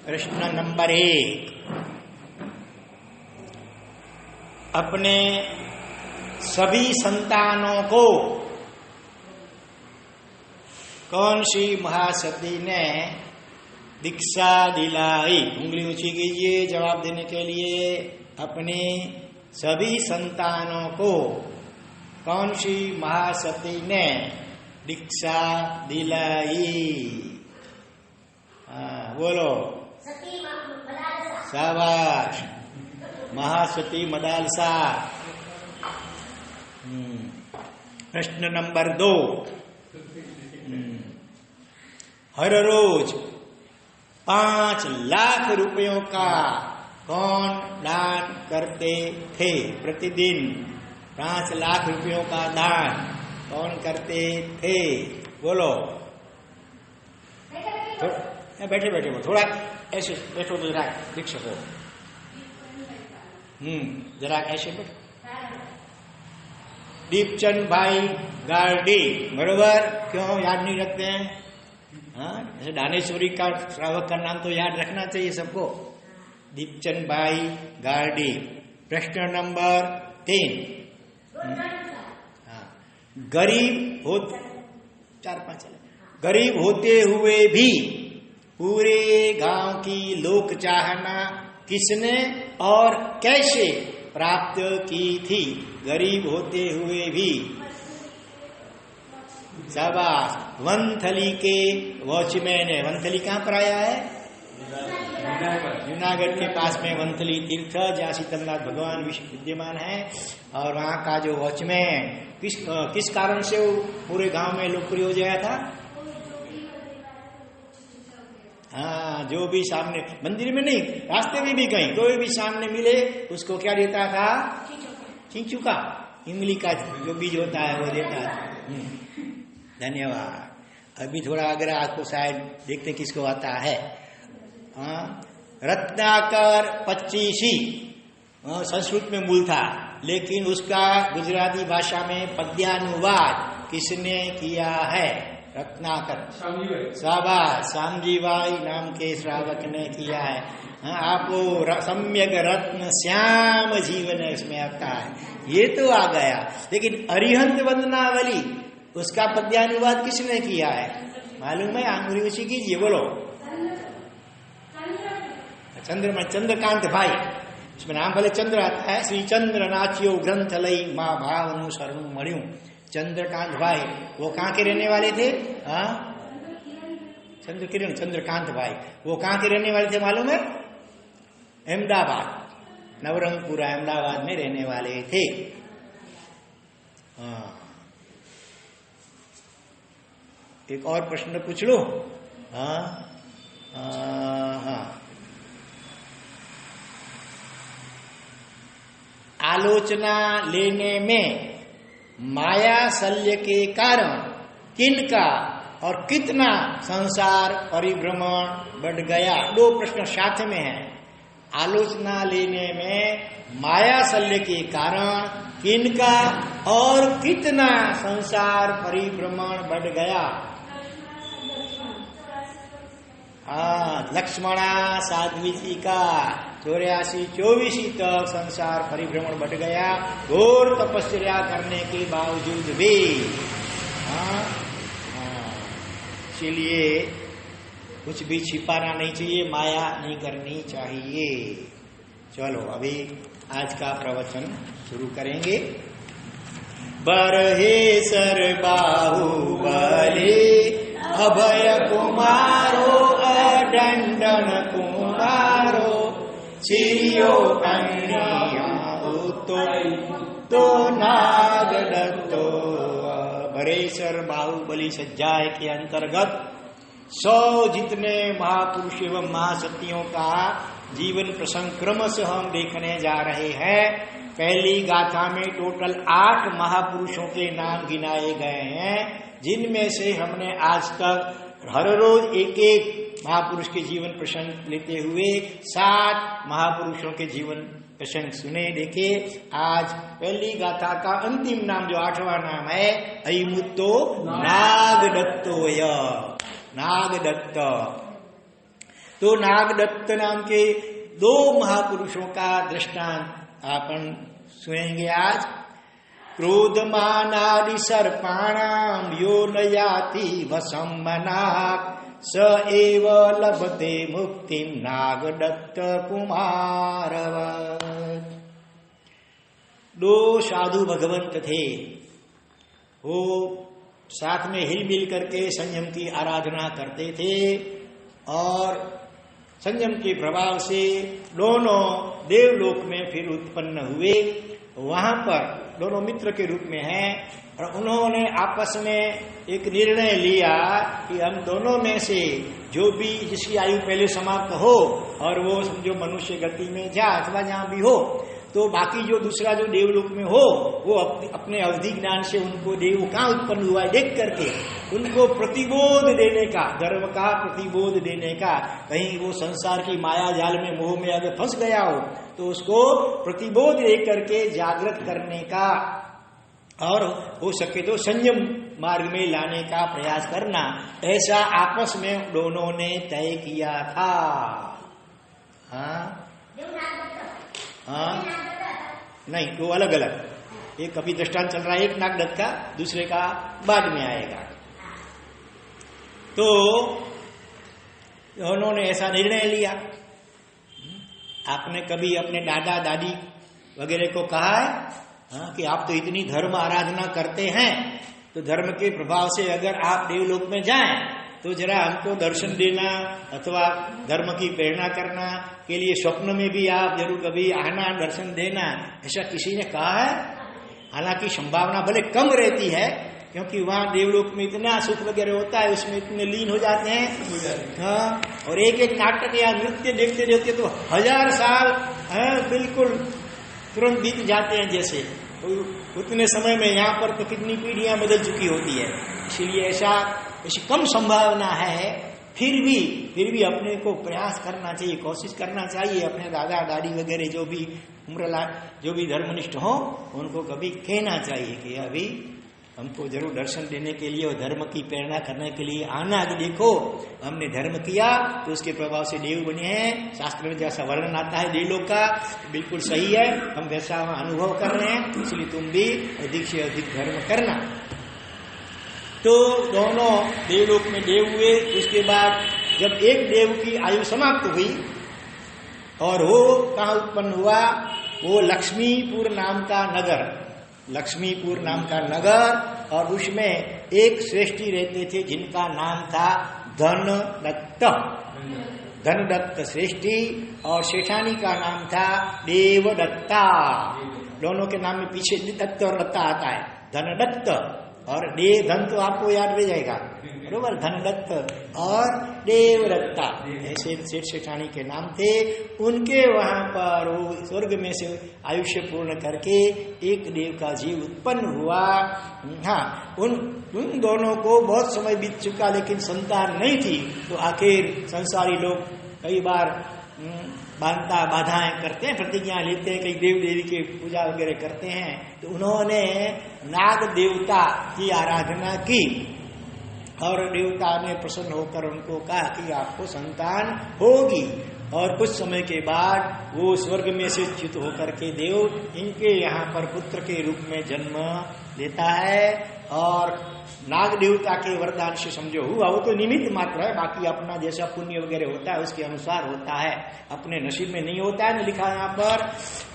प्रश्न नंबर 1, अपने सभी संतानों को कौन सी महासती ने दीक्षा दिलाई? उंगली ऊंची कीजिए जवाब देने के लिए। अपने सभी संतानों को कौन सी महासती ने दीक्षा दिलाई? बोलो। शाबाश, महासती मदालसा। प्रश्न नंबर 2, हर रोज 5 लाख रुपयों का कौन दान करते थे? प्रतिदिन 5 लाख रुपयों का दान कौन करते थे? बोलो। बैठे बैठे हो, थोड़ा ऐसे बैठो तो जरा दिख सको। जरा ऐसे बैठो। दीपचंद भाई गार्डी, बरोबर? क्यों याद नहीं रखते हैं? हाँ, जैसे दानेश्वरी का श्रावक का नाम तो याद रखना चाहिए सबको। दीपचंद भाई गार्डी। प्रश्न नंबर 3, गरीब हो 4-5 गरीब होते हुए भी पूरे गांव की लोक चाहना किसने और कैसे प्राप्त की थी? गरीब होते हुए भी। शाबाश, वनथली के वॉचमैन है। वनथली कहाँ पर आया है? जूनागढ़ के पास में वनथली तीर्थ, जहाँ शीतलनाथ भगवान विद्यमान है। और वहाँ का जो वॉचमैन किस कारण से वो पूरे गांव में लोकप्रिय हो गया था? हाँ, जो भी सामने, मंदिर में नहीं, रास्ते में भी कहीं कोई भी सामने मिले उसको क्या देता था? चिंचुका, इमली का जो बीज होता है वो देता था। धन्यवाद। अभी थोड़ा अगर आपको शायद देखते किसको आता है। रत्नाकर 25 संस्कृत में मूल था, लेकिन उसका गुजराती भाषा में पद्यानुवाद किसने किया है? रत्नाकर। शाबाश, श्यामजी भाई नाम के श्रावक ने किया है। आपको सम्यक रत्न श्याम जीवन इसमें आता है, ये तो आ गया। लेकिन अरिहंत वंदनावली, उसका पद्यानुवाद किसने किया है? मालूम है? आंगुरी ऊंची कीजिए, बोलो। चंद्रकांत भाई, इसमें नाम भले चंद्र आता है। श्री चंद्र नाचियो ग्रंथ लई माँ भावनु शरणु मणियों। चंद्रकांत भाई वो कहाँ के रहने वाले थे? चंद्र किरण, चंद्रकांत भाई वो कहाँ के रहने वाले थे मालूम है? अहमदाबाद, नवरंगपुरा अहमदाबाद में रहने वाले थे। एक और प्रश्न पूछ लो। आलोचना लेने में माया शल्य के कारण किनका और कितना संसार परिभ्रमण बढ़ गया? 2 प्रश्न साथ में हैं। आलोचना लेने में माया शल्य के कारण किनका और कितना संसार परिभ्रमण बढ़ गया? लक्ष्मणा साध्वी जी का 84-24 तक संसार परिभ्रमण बढ़ गया, घोर तपस्या करने के बावजूद भी। इसीलिए कुछ भी छिपाना नहीं चाहिए, माया नहीं करनी चाहिए। चलो अभी आज का प्रवचन शुरू करेंगे। बरहेसर बाहुबली अभय कुमारो अदंडन कुमारो चिरियो कन्या तो नाग दत्तो। बरहेसर बाहुबली सज्जाए के अंतर्गत 100 जितने महापुरुष एवं महाशक्तियों का जीवन प्रसंग क्रम से हम देखने जा रहे हैं। पहली गाथा में टोटल 8 महापुरुषों के नाम गिनाए गए हैं, जिनमें से हमने आज तक हर रोज एक एक महापुरुष के जीवन प्रसंग लेते हुए 7 महापुरुषों के जीवन प्रसंग सुने देखे। आज पहली गाथा का अंतिम नाम जो 8वां नाम है, अयमुत्तो नागदत्तोय, नागदत्त। तो नागदत्त नाम के 2 महापुरुषों का दृष्टांत अपन सुनेंगे आज। क्रोधमानादि सर्पाणाम यो न याति वशं मनाक् स एव लभते मुक्तिं नागदत्त कुमारवत्। 2 साधु भगवंत थे, वो साथ में हिलमिल करके संयम की आराधना करते थे और संयम के प्रभाव से दोनों देवलोक में फिर उत्पन्न हुए। वहां पर दोनों मित्र के रूप में हैं और उन्होंने आपस में एक निर्णय लिया कि हम दोनों में से जो भी जिसकी आयु पहले समाप्त हो और वो समझो मनुष्य गति में जा अथवा जहां भी हो, तो बाकी जो दूसरा जो देवलोक में हो वो अपने अवधि ज्ञान से उनको देव कहाँ उत्पन्न हुआ है देख करके उनको प्रतिबोध देने का, धर्म का प्रतिबोध देने का। कहीं वो संसार की माया जाल में मोह में अगर फंस गया हो तो उसको प्रतिबोध दे करके जागृत करने का और हो सके तो संयम मार्ग में लाने का प्रयास करना, ऐसा आपस में दोनों ने तय किया था। हाँ नहीं, दो अलग अलग। एक अभी दृष्टांत चल रहा है, एक नागदत्त का, दूसरे का बाद में आएगा। तो उन्होंने ऐसा निर्णय लिया। आपने कभी अपने दादा दादी वगैरह को कहा है कि आप तो इतनी धर्म आराधना करते हैं, तो धर्म के प्रभाव से अगर आप देवलोक में जाएं तो जरा हमको दर्शन देना अथवा धर्म की प्रेरणा करना के लिए स्वप्न में भी आप जरूर कभी आना, दर्शन देना, ऐसा किसी ने कहा है? हालांकि संभावना भले कम रहती है क्योंकि वहां देवलोक में इतना सुख वगैरह होता है, उसमें इतने लीन हो जाते हैं। हाँ, और एक एक नाटक या नृत्य देखते देखते तो 1000 साल बिल्कुल तुरंत बीत जाते हैं जैसे। तो उतने समय में यहाँ पर तो कितनी पीढ़ियां बदल चुकी होती है, इसीलिए ऐसी कम संभावना है। फिर भी अपने को प्रयास करना चाहिए, कोशिश करना चाहिए। अपने दादा दादी वगैरह जो भी जो भी धर्मनिष्ठ हो उनको कभी कहना चाहिए कि अभी हमको जरूर दर्शन देने के लिए और धर्म की प्रेरणा करने के लिए आना। कि देखो हमने धर्म किया तो उसके प्रभाव से देव बने हैं, शास्त्र में जैसा वर्णन आता है देवलोक का बिल्कुल सही है, हम वैसा अनुभव कर रहे हैं, इसलिए तुम भी अधिक से अधिक धर्म करना। तो दोनों देवलोक में देव हुए। उसके बाद जब एक देव की आयु समाप्त हुई और वो कहाँ उत्पन्न हुआ, वो लक्ष्मीपुर नाम का नगर, लक्ष्मीपुर नाम का नगर, और उसमें एक श्रेष्ठी रहते थे जिनका नाम था धनदत्त, धनदत्त श्रेष्ठी, और शेठानी का नाम था देवदत्ता। दोनों के नाम में पीछे दत्त और दत्ता आता है, धनदत्त और धन तो आपको याद रह जाएगा, बरोबर, धनदत्त और देवदत्ता ऐसे सेठ सेठानी के नाम थे। उनके वहां पर वो स्वर्ग में से आयुष्य पूर्ण करके एक देव का जीव उत्पन्न हुआ। हाँ, उन दोनों को बहुत समय बीत चुका लेकिन संतान नहीं थी, तो आखिर संसारी लोग कई बार बाधाएं करते हैं, प्रतिज्ञा लेते हैं, कई देव देवी की पूजा वगैरह करते हैं। तो उन्होंने नाग देवता की आराधना की और देवता ने प्रसन्न होकर उनको कहा कि आपको संतान होगी। और कुछ समय के बाद वो स्वर्ग में से च्युत होकर के देव इनके यहाँ पर पुत्र के रूप में जन्म लेता है। और नाग देवता के वरदान से समझो हुआ, वो तो निमित्त मात्र है, बाकी अपना जैसा पुण्य वगैरह होता है उसके अनुसार होता है, अपने नसीब में नहीं होता है। लिखा यहाँ पर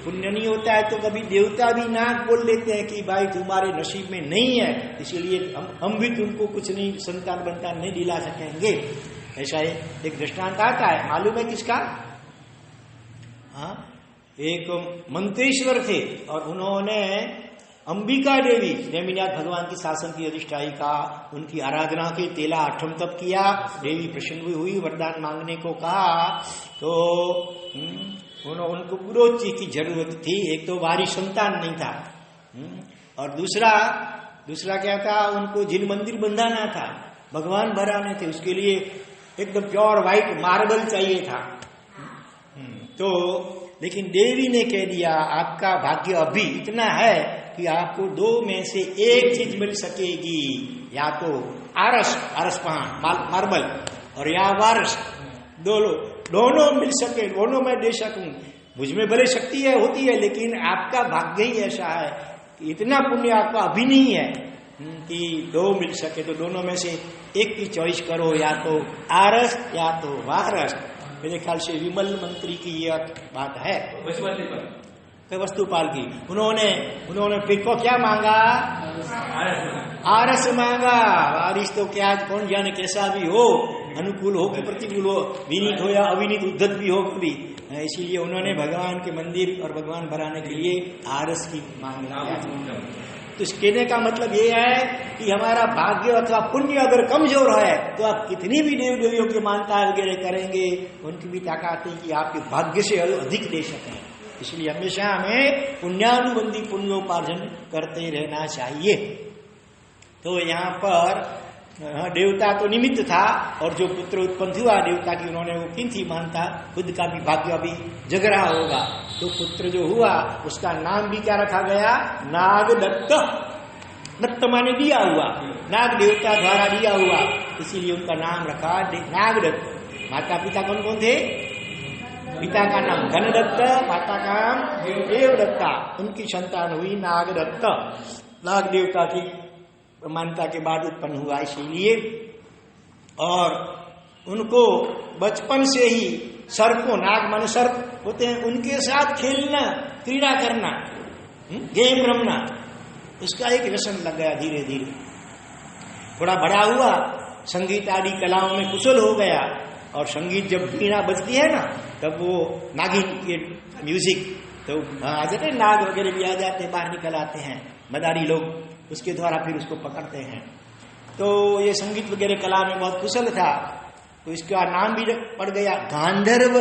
पुण्य नहीं होता है तो कभी देवता भी नाग बोल लेते हैं कि भाई तुम्हारे नसीब में नहीं है, इसीलिए हम भी तुमको कुछ नहीं, संतान बनता नहीं दिला सकेंगे। ऐसा एक दृष्टांत आता है, मालूम है किसका? हाँ, एक मंत्रेश्वर थे और उन्होंने अंबिका देवी नेमिनाथ भगवान की शासन की अधिष्ठायिका, उनकी आराधना की तेला आठम तप किया। देवी प्रसन्न हुई, वरदान मांगने को कहा तो उनको पूरी चीज की जरूरत थी। एक तो वारिश संतान नहीं था और दूसरा क्या था, उनको जिन मंदिर बंधाना था, भगवान बनाने थे, उसके लिए एकदम प्योर व्हाइट मार्बल चाहिए था। तो लेकिन देवी ने कह दिया आपका भाग्य अभी इतना है कि आपको 2 में से एक चीज मिल सकेगी, या तो आरस पहाड़ मार्बल और या वारस, दोनों मिल सके, दोनों मैं दे सकूं। मुझ में भले शक्ति है, होती है, लेकिन आपका भाग्य ही ऐसा है कि इतना पुण्य आपका अभी नहीं है कि दो मिल सके। तो दोनों में से एक की चॉइस करो, या तो आरस या तो वारस। मेरे ख्याल से विमल मंत्री की यह बात है, वस्तुपाल की। उन्होंने फिर को क्या मांगा? आरस मांगा। बारिश तो क्या, कौन जाने कैसा भी हो, अनुकूल हो कि प्रतिकूल हो, विनीत हो या अविनीत, उद्धत भी हो कभी। इसीलिए उन्होंने भगवान के मंदिर और भगवान बनाने के लिए आरस की मांग किया। तो इस कहने का मतलब ये है कि हमारा भाग्य अथवा पुण्य अगर कमजोर है तो आप कितनी भी देव देवियों की मानता वगैरह करेंगे, उनकी भी ताकत है कि आपके भाग्य से अधिक दे सकें। इसलिए हमेशा हमें पुण्यानुबंधी पुण्योपार्जन करते रहना चाहिए। तो यहाँ पर देवता तो निमित्त था, और जो पुत्र उत्पन्न हुआ देवता की, उन्होंने वो की थी मानता, खुद का भी भाग्य अभी जग रहा होगा। तो पुत्र जो हुआ उसका नाम भी क्या रखा गया? नागदत्त। दत्त माने दिया हुआ, नाग देवता द्वारा दिया हुआ, इसीलिए उनका नाम रखा नागदत्त। माता पिता कौन कौन थे? पिता का नाम घनदत्त, माता का नाम देवदत्ता। उनकी संतान हुई नागदत्त। नाग देवता की मान्यता के बाद उत्पन्न हुआ इसीलिए। और उनको बचपन से ही सर्पों, नाग माने सर्प होते हैं, उनके साथ खेलना, क्रीड़ा करना, गेम रमना, उसका एक व्यसन लग गया। धीरे धीरे थोड़ा बड़ा हुआ, संगीत आदि कलाओं में कुशल हो गया। और संगीत जब वीणा बजती है ना, तब वो नागिन के म्यूजिक तो आ जाते हैं, नाग वगैरह भी आ जाते हैं, बाहर निकल आते हैं मदारी लोग, उसके द्वारा फिर उसको पकड़ते हैं। तो ये संगीत वगैरह कला में बहुत कुशल था, तो इसका नाम भी पड़ गया गांधर्व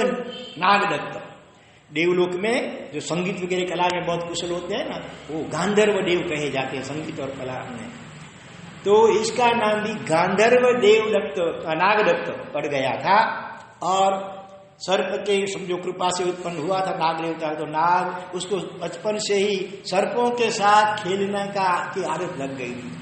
नागदत्त। देवलोक में जो संगीत वगैरह कला में बहुत कुशल होते हैं ना, वो गांधर्व देव कहे जाते हैं संगीत और कला में। तो इसका नाम भी गांधर्व देवदत्त, नागदत्त पड़ गया था। और सर्प के समझो कृपा से उत्पन्न हुआ था नाग देवता, तो नाग उसको बचपन से ही सर्पों के साथ खेलने की आदत लग गई थी।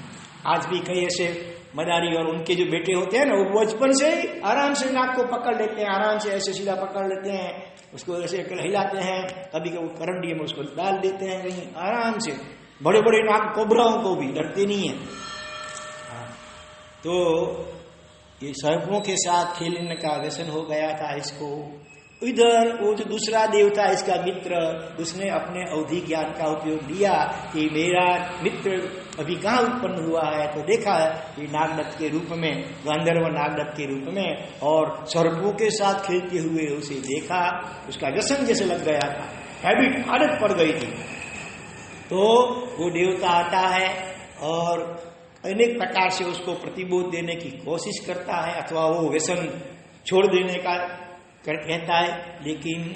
आज भी कई ऐसे मदारी और उनके जो बेटे होते हैं ना, वो बचपन से ही आराम से नाग को पकड़ लेते हैं, आराम से ऐसे सीधा पकड़ लेते हैं, उसको ऐसे हिलाते हैं, कभी कभी करंडी में उसको डाल देते हैं कहीं आराम से। बड़े बड़े नाग कोबराओं को भी डरते नहीं है। तो ये सर्पों के साथ खेलने का व्यसन हो गया था इसको। इधर वो जो दूसरा देव था इसका मित्र, उसने अपने अवधि ज्ञान का उपयोग लिया कि मेरा मित्र अभी कहाँ उत्पन्न हुआ है। तो देखा है कि नागदत्त के रूप में, गांधर्व नागदत्त के रूप में, और सर्पों के साथ खेलते हुए उसे देखा, उसका व्यसन जैसे लग गया था, हैबिट, आदत पड़ गई थी। तो वो देवता आता है और अनेक प्रकार से उसको प्रतिबोध देने की कोशिश करता है, अथवा वो व्यसन छोड़ देने का कहता है। लेकिन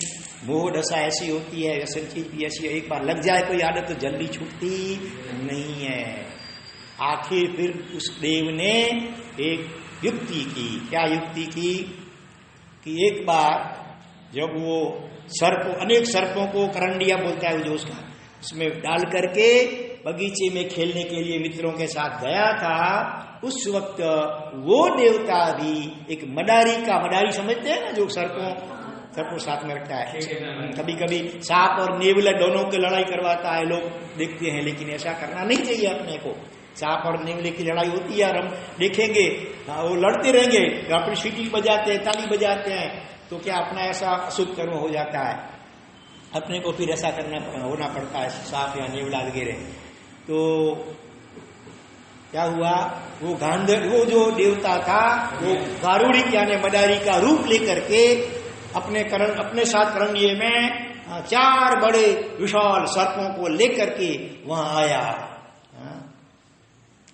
मोह दशा ऐसी होती है, व्यसन चीज भी ऐसी है, एक बार लग जाए कोई आदत तो जल्दी छूटती नहीं है। आखिर फिर उस देव ने एक युक्ति की। क्या युक्ति की? कि एक बार जब वो सर्प, अनेक सर्पों को करंडिया बोलता है जो उसका, उसमें डाल करके बगीचे में खेलने के लिए मित्रों के साथ गया था, उस वक्त वो देवता भी एक मदारी का, मदारी समझते हैं ना, जो सर्पों साथ में रखता है। कभी कभी सांप और नेवला दोनों की लड़ाई करवाता है, लोग देखते हैं, लेकिन ऐसा करना नहीं चाहिए अपने को। सांप और नेवले की लड़ाई होती है और हम देखेंगे वो लड़ते रहेंगे, अपनी सीटी बजाते हैं, ताली बजाते हैं, तो क्या अपना ऐसा अशुभ कर्म हो जाता है, अपने को फिर ऐसा होना पड़ता है, सांप या नेवला वगैरह। तो क्या हुआ, वो जो देवता था वो गारुड़ी यानी मदारी का रूप लेकर के अपने साथ करंडिये में 4 बड़े विशाल सर्पों को लेकर के वहां आया।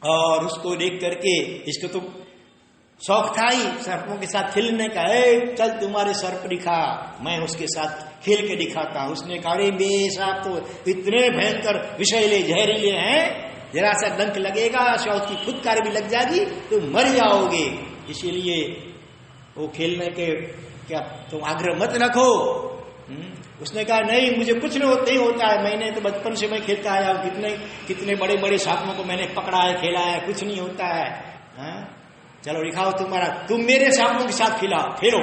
और उसको देख करके, इसको तो शौक था ही सर्पों के साथ खेलने का, चल तुम्हारे सर्प दिखा, मैं उसके साथ खेल के दिखाता हूं। उसने कहा, अरे बे साहब तो इतने भयंकर विषैले जहरीले हैं, जरा सा डंक लगेगा, शौक की फुटकार भी लग जाएगी तो मर जाओगे, इसीलिए वो खेलने के क्या तुम आग्रह मत रखो। उसने कहा, नहीं मुझे कुछ नहीं होता है, मैंने तो बचपन से मैं खेलता आया हूं, कितने बड़े बड़े सांपों को मैंने पकड़ा है, खेला है, कुछ नहीं होता है। चलो दिखाओ तुम्हारा, तुम मेरे सांपों के साथ खेलो।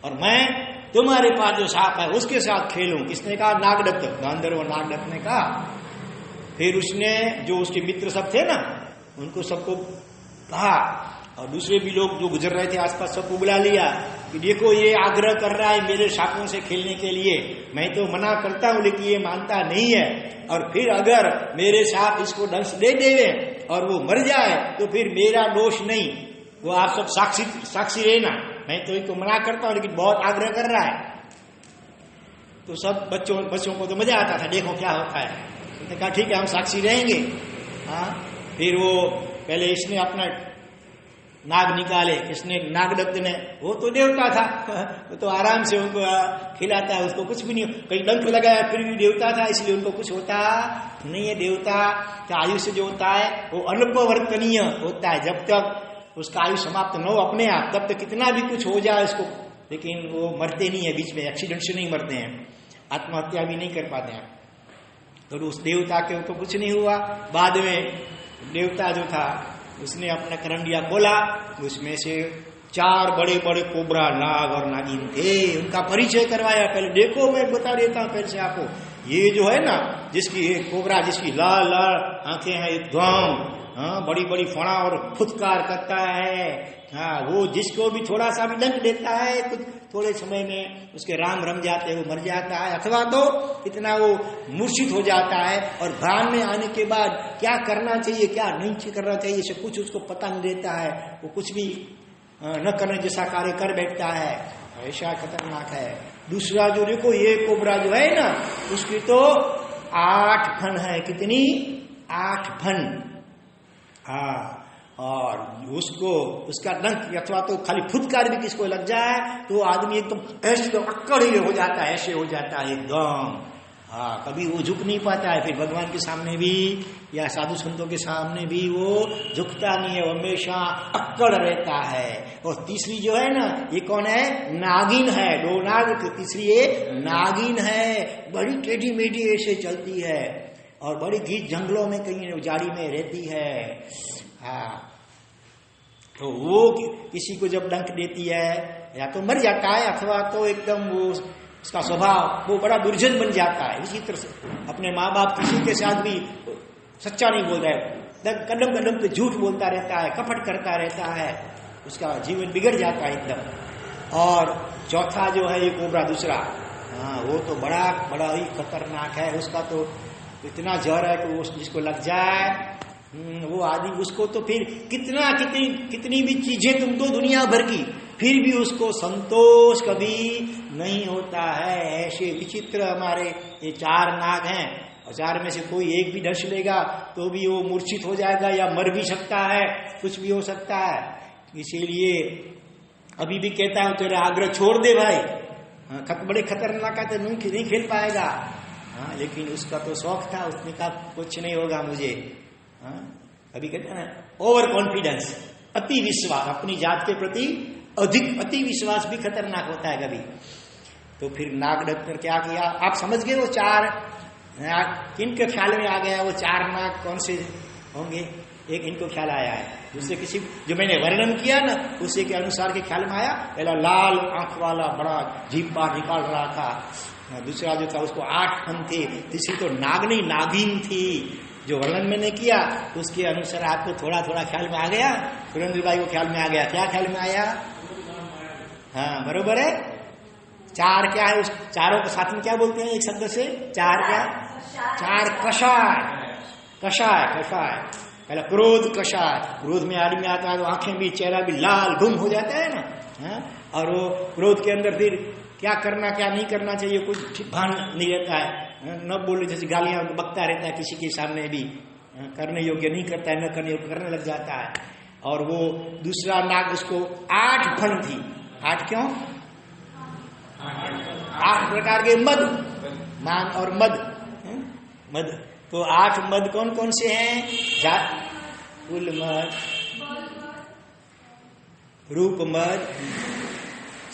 और मैं तुम्हारे पास जो सांप है उसके साथ खेलूं। किसने कहा? नागदत्त, गांधर्व नागदत्त ने कहा। फिर उसने जो उसके मित्र सब थे ना, उनको सबको कहा, और दूसरे भी लोग जो गुजर रहे थे आसपास सबको बुला लिया कि देखो ये आग्रह कर रहा है मेरे सांपों से खेलने के लिए, मैं तो मना करता हूं लेकिन ये मानता नहीं है, और फिर अगर मेरे सांप इसको दंश दे देवे और वो मर जाए तो फिर मेरा दोष नहीं, वो आप सब साक्षी रहना, मैं तो इसको मना करता हूं लेकिन बहुत आग्रह कर रहा है। तो सब बच्चों को तो मजा आता था, देखो क्या होता है। उसने कहा ठीक है हम साक्षी रहेंगे। हाँ, फिर वो पहले इसने अपना नाग निकाले, किसने? नागदत्त ने। वो तो देवता था, वो तो आराम से उनको खिलाता है, उसको कुछ भी नहीं, कहीं डंक लगाया फिर भी देवता था, इसलिए उनको कुछ होता नहीं है। देवता का आयुष्य जो होता है वो अल्पवर्तनीय होता है, जब तक उसका आयु समाप्त न हो अपने आप, तब तक कितना भी कुछ हो जाए उसको, लेकिन वो मरते नहीं है बीच में, एक्सीडेंट से नहीं मरते हैं, आत्महत्या भी नहीं कर पाते हैं। तो उस देवता के तो कुछ नहीं हुआ। बाद में देवता जो था उसने अपना करंडिया खोला, उसमें से 4 बड़े बड़े कोबरा नाग और नागिन थे, उनका परिचय करवाया। पहले देखो मैं बता देता हूं पहले से आपको, ये जो है ना जिसकी कोबरा, जिसकी लाल लाल आंखें हैं एकदम, हाँ बड़ी बड़ी फणा और फुटकार करता है, हाँ वो जिसको भी थोड़ा सा भी डंक देता है कुछ थोड़े समय में उसके राम रम जाते हैं, वो मर जाता है, अथवा तो इतना वो मूर्छित हो जाता है, और भान में आने के बाद क्या करना चाहिए क्या नहीं करना चाहिए सब कुछ उसको पता नहीं रहता है, वो कुछ भी न करने जैसा कार्य कर बैठता है, ऐसा खतरनाक है। दूसरा जो देखो ये कोबरा जो है ना, उसकी तो 8 फन है, कितनी? 8 फन। हाँ, और उसको उसका डंक अथवा तो खाली फुटकार भी किसको लग जाए तो आदमी एकदम ऐसे अक्कड़ ही हो जाता है, ऐसे हो जाता है एकदम। हाँ, कभी वो झुक नहीं पाता है, फिर भगवान के सामने भी या साधु संतों के सामने भी वो झुकता नहीं है, वो हमेशा अक्कड़ रहता है। और तीसरी जो है ना, ये कौन है? नागिन है। 2 नाग, तीसरी ये नागिन है, बड़ी टेढ़ी मेढ़ी ऐसे चलती है और बड़ी गीत जंगलों में कहीं उजाड़ी में रहती है। हाँ, तो वो किसी को जब डंक देती है या तो मर जाता है, अथवा तो एकदम वो उसका स्वभाव वो बड़ा दुर्जन बन जाता है। इसी तरह से अपने माँ बाप किसी के साथ भी सच्चा नहीं बोल रहा है, कदम कदम पे झूठ बोलता रहता है, कपट करता रहता है, उसका जीवन बिगड़ जाता है एकदम। और चौथा जो है ये कोबरा दूसरा, हाँ वो तो बड़ा ही खतरनाक है, उसका तो इतना जहर है कि वो जिसको लग जाए वो आदमी, उसको तो फिर कितनी भी चीजें तुम तो दुनिया भर की, फिर भी उसको संतोष कभी नहीं होता है। ऐसे विचित्र हमारे ये 4 नाग हैं, और 4 में से कोई एक भी डस लेगा तो भी वो मूर्छित हो जाएगा या मर भी सकता है, कुछ भी हो सकता है। इसीलिए अभी भी कहता हूं तेरा आग्रह छोड़ दे भाई, बड़े खतरनाक है तो नहीं खेल पाएगा। हाँ, लेकिन उसका तो शौक था, उसने कहा कुछ नहीं होगा मुझे। हाँ, अभी कहते हैं ना ओवर कॉन्फिडेंस, अति विश्वास, अपनी जात के प्रति अति विश्वास भी खतरनाक होता है कभी। तो फिर नागदत्त ने क्या किया, आप समझ गए वो 4 किनके ख्याल में आ गया, वो 4 नाग कौन से होंगे? एक इनको ख्याल आया है, दूसरे किसी जो मैंने वर्णन किया ना उसी के अनुसार के ख्याल में आया। पहला लाल आंख वाला बड़ा जीभ बाहर निकाल रहा था, दूसरा जो था उसको 8 फन थे, तीसरी तो नागनी नागिन थी जो वर्णन मैंने किया, उसके अनुसार आपको थोड़ा थोड़ा ख्याल में आ गया। सुरेंद्र भाई को ख्याल में आ गया, क्या ख्याल में आया? हाँ बरोबर है। 4 क्या है? उस चारों को साथ में क्या बोलते हैं एक शब्द से? 4 क्या? 4 कषाय। पहला क्रोध कषाय, क्रोध में आदमी आता है तो आंखें भी चेहरा भी लाल गुम हो जाता है ना। हाँ? और वो क्रोध के अंदर फिर क्या करना क्या नहीं करना चाहिए कुछ भान नहीं रहता है, न बोले जैसे गालियां बकता रहता है, किसी के सामने भी करने योग्य नहीं करता है, न करने योग्य करने लग जाता है। और वो दूसरा नाग उसको 8 फन थी। 8 क्यों? 8 प्रकार के मद, मान और मद। तो 8 मद कौन कौन से हैं? कुल मद, रूप मद,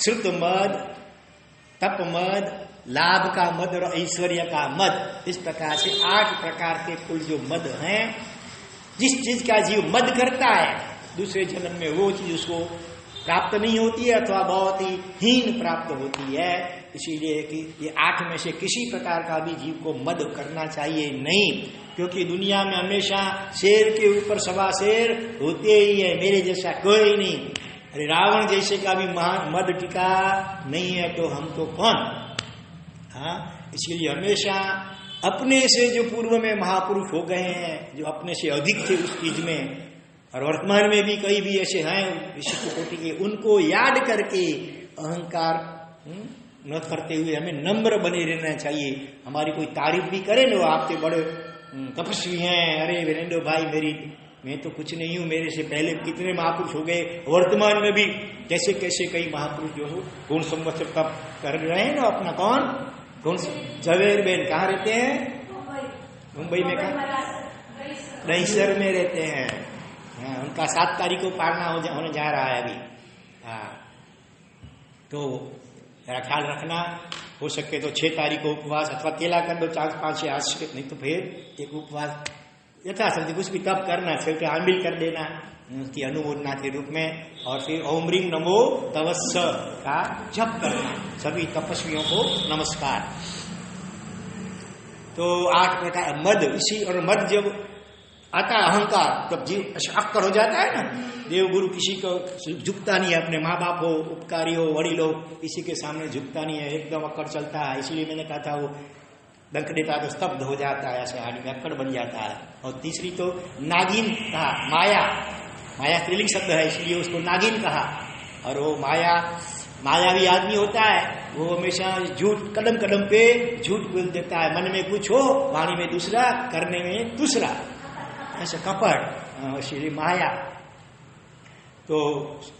श्रुत मद, तप मद, लाभ का मद और ऐश्वर्य का मद। इस प्रकार से 8 प्रकार के कुल जो मद हैं, जिस चीज का जीव मद करता है दूसरे जन्म में वो चीज उसको प्राप्त नहीं होती है अथवा बहुत ही हीन प्राप्त होती है। इसीलिए कि ये 8 में से किसी प्रकार का भी जीव को मद करना चाहिए नहीं, क्योंकि दुनिया में हमेशा शेर के ऊपर सवा शेर होते ही है, मेरे जैसा कोई नहीं। अरे रावण जैसे का भी मद टिका नहीं है तो हम तो कौन। हाँ, इसीलिए हमेशा अपने से जो पूर्व में महापुरुष हो गए हैं, जो अपने से अधिक थे उस चीज में, और वर्तमान में भी कई भी ऐसे हैं विशिष्ट कोटि के, उनको याद करके अहंकार न करते हुए हमें नम्र बने रहना चाहिए। हमारी कोई तारीफ भी करे ना, आपके बड़े तपस्वी हैं, अरे वीरेंद्र भाई मैं तो कुछ नहीं हूं, मेरे से पहले कितने महापुरुष हो गए, वर्तमान में भी कैसे कैसे कई महापुरुष जो हो कौन संवत्सर तप कर रहे हैं ना अपना। कौन जवेर बेन कहाँ रहते हैं? मुंबई में। कहा दहीसर में रहते हैं। हाँ, उनका 7 तारीख को पारना होने जा रहा है अभी। हाँ, तो जरा ख्याल रखना, हो सके तो 6 तारीख को उपवास अथवा केला कर दो 4-5 से आश्रित, नहीं तो फिर एक उपवास यथाशक्ति कुछ भी तब करना, सिर पे आमिल कर देना उसकी अनुमोदना के रूप में, और फिर ओम ह्रीं नमो तवस्स का जप करना। सभी तपस्वियों को नमस्कार। तो 8 प्रकार मद, इसी और मद जब आता है अहंकार तब जीव अक्कर हो जाता है ना। देव गुरु किसी को झुकता नहीं है, अपने माँ बाप हो, उपकारी हो, वड़ील हो, किसी के सामने झुकता नहीं है, एकदम अक्कर चलता है। इसलिए मैंने कहा था वो डंक देता तो स्तब्ध हो जाता है, ऐसे आदमी अक्कड़ बन जाता है। और तीसरी तो नागिन कहा, माया स्त्रीलिंग शब्द है इसलिए उसको नागिन कहा। और वो मायावी आदमी होता है, वो हमेशा झूठ, कदम कदम पे झूठ बोल देता है, मन में कुछ हो वाणी में दूसरा, करने में दूसरा, ऐसा कपट, श्री माया। तो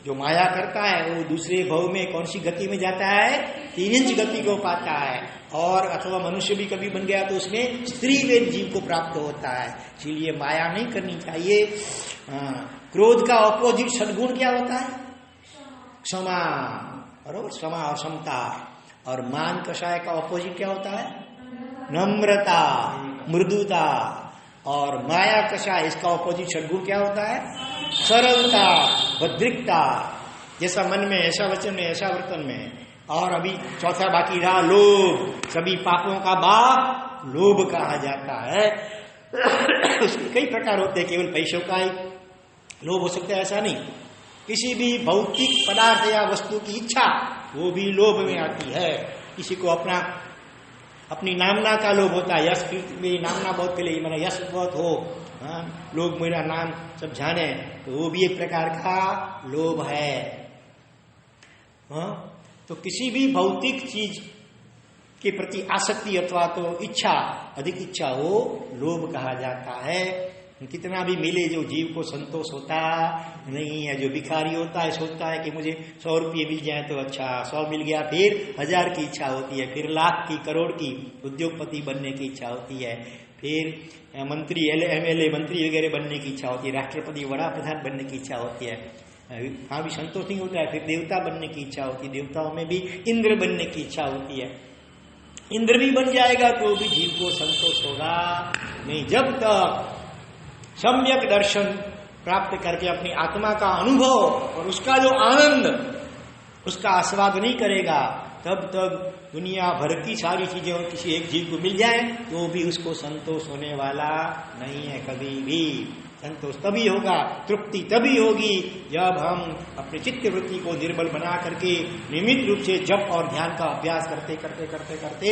जो माया करता है वो दूसरे भव में कौन सी गति में जाता है? 3 इंच गति को पाता है। और अथवा मनुष्य भी कभी बन गया तो उसमें स्त्रीवेद जीव को प्राप्त होता है। इसलिए माया नहीं करनी चाहिए। क्रोध का अपोजिट सद्गुण क्या होता है? क्षमा, बरोबर, क्षमा और समता। और मान कषाय का अपोजिट क्या होता है? नम्रता, मृदुता। और माया कषाय इसका अपोजिट सद्गुण क्या होता है? सरलता, भद्रिकता। जैसा मन में ऐसा वचन में ऐसा वर्तन में। और अभी चौथा बाकी रहा लोभ। सभी पापों का बाप लोभ कहा जाता है। उसके कई प्रकार होते हैं, केवल पैसों का ही लोभ हो सकता है ऐसा नहीं। किसी भी भौतिक पदार्थ या वस्तु की इच्छा वो भी लोभ में आती है। किसी को अपनी नामना का लोभ होता है, यश मेरी नामना बहुत पहले, मेरा यश बहुत हो, लोग मेरा नाम सब जाने, तो वो भी एक प्रकार का लोभ है। तो किसी भी भौतिक चीज के प्रति आसक्ति अथवा तो इच्छा, अधिक इच्छा हो, लोभ कहा जाता है। कितना भी मिले जो जीव को संतोष होता नहीं है। जो भिखारी होता है सोचता है कि मुझे 100 रुपये मिल जाए तो अच्छा, 100 मिल गया, फिर 1000 की इच्छा होती है, फिर लाख की, करोड़ की, उद्योगपति बनने की इच्छा होती है, फिर मंत्री, MLA मंत्री वगैरह बनने की इच्छा होती है, राष्ट्रपति, बड़ा प्रधान बनने की इच्छा होती है। हाँ भी संतोष नहीं होता है, फिर देवता बनने की इच्छा होती है, देवताओं में भी इंद्र बनने की इच्छा होती है। इंद्र भी बन जाएगा तो भी जीव को संतोष होगा नहीं, जब तक सम्यक दर्शन प्राप्त करके अपनी आत्मा का अनुभव और उसका जो आनंद, उसका आस्वाद नहीं करेगा, तब तक दुनिया भर की सारी चीजें और किसी एक जीव को मिल जाए तो भी उसको संतोष होने वाला नहीं है। कभी भी संतोष तभी होगा, तृप्ति तभी होगी जब हम अपने चित्त वृत्ति को निर्बल बना करके नियमित रूप से जप और ध्यान का अभ्यास करते करते करते करते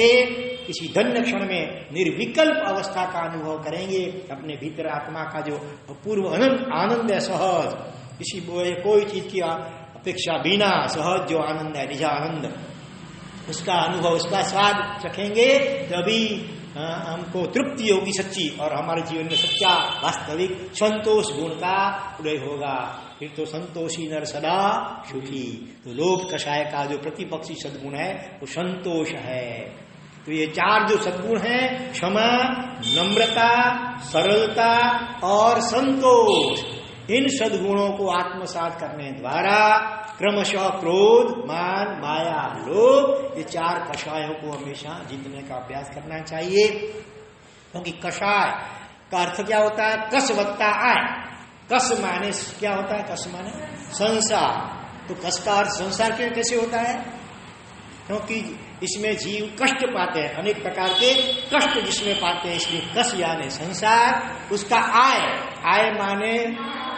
किसी धन्य क्षण में निर्विकल्प अवस्था का अनुभव करेंगे। अपने भीतर आत्मा का जो अपूर्व आनंद है, सहज, किसी कोई चीज की अपेक्षा बिना सहज जो आनंद है, निजानंद, उसका अनुभव, उसका स्वाद चखेंगे, तभी हमको तृप्ति होगी सच्ची, और हमारे जीवन में सच्चा वास्तविक संतोष गुण का उदय होगा। फिर तो संतोषी नर सदा सुखी। तो लोभ कषाय का जो प्रतिपक्षी सद्गुण है वो संतोष है। तो ये 4 जो सद्गुण है, क्षमा, नम्रता, सरलता और संतोष, इन सद्गुणों को आत्मसात करने द्वारा क्रमशः क्रोध, मान, माया, लोभ, ये 4 कषायों को हमेशा जीतने का अभ्यास करना चाहिए। क्योंकि कषाय का अर्थ क्या होता है? कस वत्ता आय। कस माने क्या होता है? कस माने संसार, तो कस का अर्थ संसार के कैसे होता है? क्योंकि इसमें जीव कष्ट पाते हैं, अनेक प्रकार के कष्ट जिसमें पाते हैं, इसलिए कस यानी संसार। उसका आय माने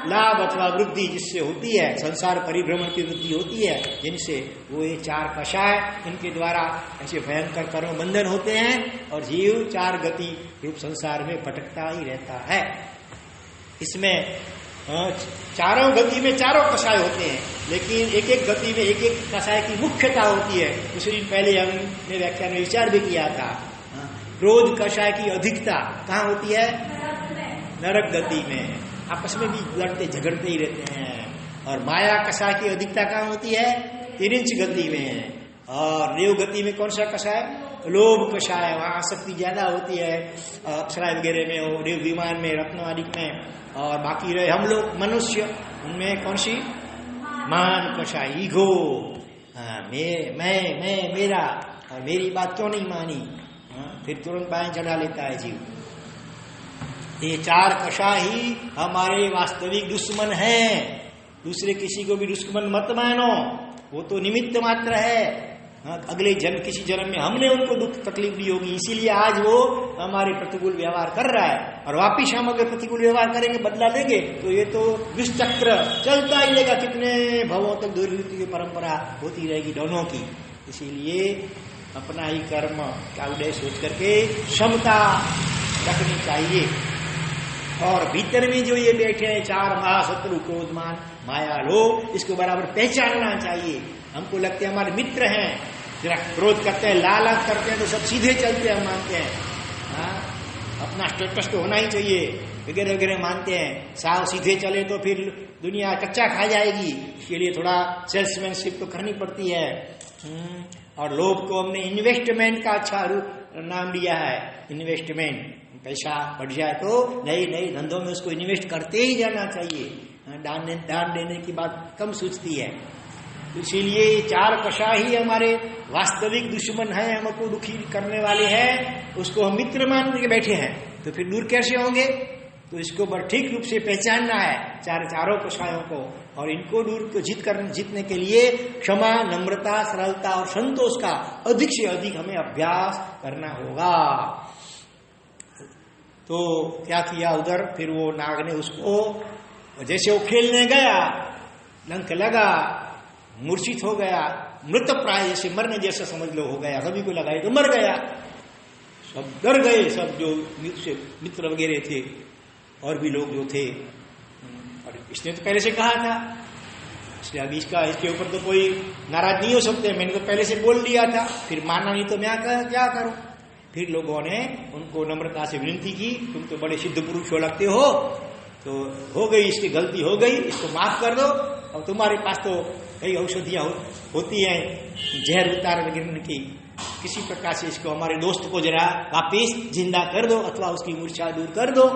लाभ अथवा वृद्धि जिससे होती है, संसार परिभ्रमण की वृद्धि होती है जिनसे, वो ये 4 कषाय, इनके द्वारा ऐसे भयंकर कर्म बंधन होते हैं और जीव 4 गति रूप संसार में भटकता ही रहता है। इसमें चारों गति में 4 कषाय होते हैं, लेकिन एक एक गति में एक एक कषाय की मुख्यता होती है। कुछ दिन पहले हमने व्याख्यान में विचार भी किया था। क्रोध कषाय की अधिकता कहाँ होती है? नरक गति में, आपस में भी लड़ते झगड़ते ही रहते हैं। और माया कषाय की अधिकता कहाँ होती है? 3 गति में। और रेव गति में कौन सा कषाय? लोभ कषाय, वहां आसक्ति ज्यादा होती है, अप्सरा वगैरह में, हो रेव विमान में, रत्नादिक में। और बाकी रहे हम लोग मनुष्य, उनमें कौन सी? मान कषाय, ईगो, मैं मेरा, और मेरी बात क्यों नहीं मानी, फिर तुरंत बाएं चढ़ा लेता है जीव। ये 4 कषाय ही हमारे वास्तविक दुश्मन हैं। दूसरे किसी को भी दुश्मन मत मानो, वो तो निमित्त मात्र है। अगले जन्म, किसी जन्म में हमने उनको दुख तकलीफ दी होगी, इसीलिए आज वो हमारे प्रतिकूल व्यवहार कर रहा है। और वापिस हम अगर प्रतिकूल व्यवहार करेंगे, बदला लेंगे, तो ये तो विषचक्र चलता ही रहेगा, कितने भवों तक दुर्गति की परंपरा होती रहेगी दोनों की। इसीलिए अपना ही कर्म का उदय सोच करके क्षमता रखनी चाहिए। और भीतर में जो ये बैठे हैं 4 महाशत्रु, क्रोधमान, माया, लोभ, इसको बराबर पहचानना चाहिए। हमको लगते हैं हमारे मित्र हैं, जरा क्रोध करते हैं, लालच करते हैं तो सब सीधे चलते हैं, मैंते हैं। अपना स्टेटस तो होना ही चाहिए वगैरह वगैरह मानते हैं। साव सीधे चले तो फिर दुनिया कच्चा खा जाएगी, इसके लिए थोड़ा सेल्समैनशिप तो करनी पड़ती है। और लोभ को हमने इन्वेस्टमेंट का अच्छा नाम दिया है, इन्वेस्टमेंट। पैसा बढ़ जाए तो नए नए धंधों में उसको इन्वेस्ट करते ही जाना चाहिए, दान देने की बात कम सोचती है। इसीलिए 4 कषाय ही हमारे वास्तविक दुश्मन है, हमको दुखी करने वाले हैं, उसको हम मित्र मान के बैठे हैं, तो फिर दूर कैसे होंगे? तो इसको बड़ा ठीक रूप से पहचानना है, चारों कषायों को। और इनको दूर को जीतने के लिए क्षमा, नम्रता, सरलता और संतोष का अधिक से अधिक हमें अभ्यास करना होगा। तो क्या किया उधर? फिर वो नाग ने उसको, जैसे वो खेलने गया, डंक लगा, मूर्छित हो गया, मृत प्राय, जैसे मरने जैसा समझ लो हो गया, सभी को लगाए तो मर गया। सब डर गए, सब जो मित्र वगैरह थे और भी लोग जो थे। और इसने तो पहले से कहा था, इसलिए अभी इसके ऊपर तो कोई नाराज नहीं हो सकते, मैंने तो पहले से बोल दिया था, फिर माना नहीं तो मैं क्या करूं? फिर लोगों ने उनको नम्रता से विनती की, तुम तो बड़े सिद्ध पुरुष हो लगते हो, तो हो गई, इसकी गलती हो गई, इसको माफ कर दो। और तुम्हारे पास तो कई औषधियां होती हैं जहर उतार वगैरह की, किसी प्रकार से इसको, हमारे दोस्त को जरा वापिस जिंदा कर दो अथवा उसकी मूर्छा दूर कर दो।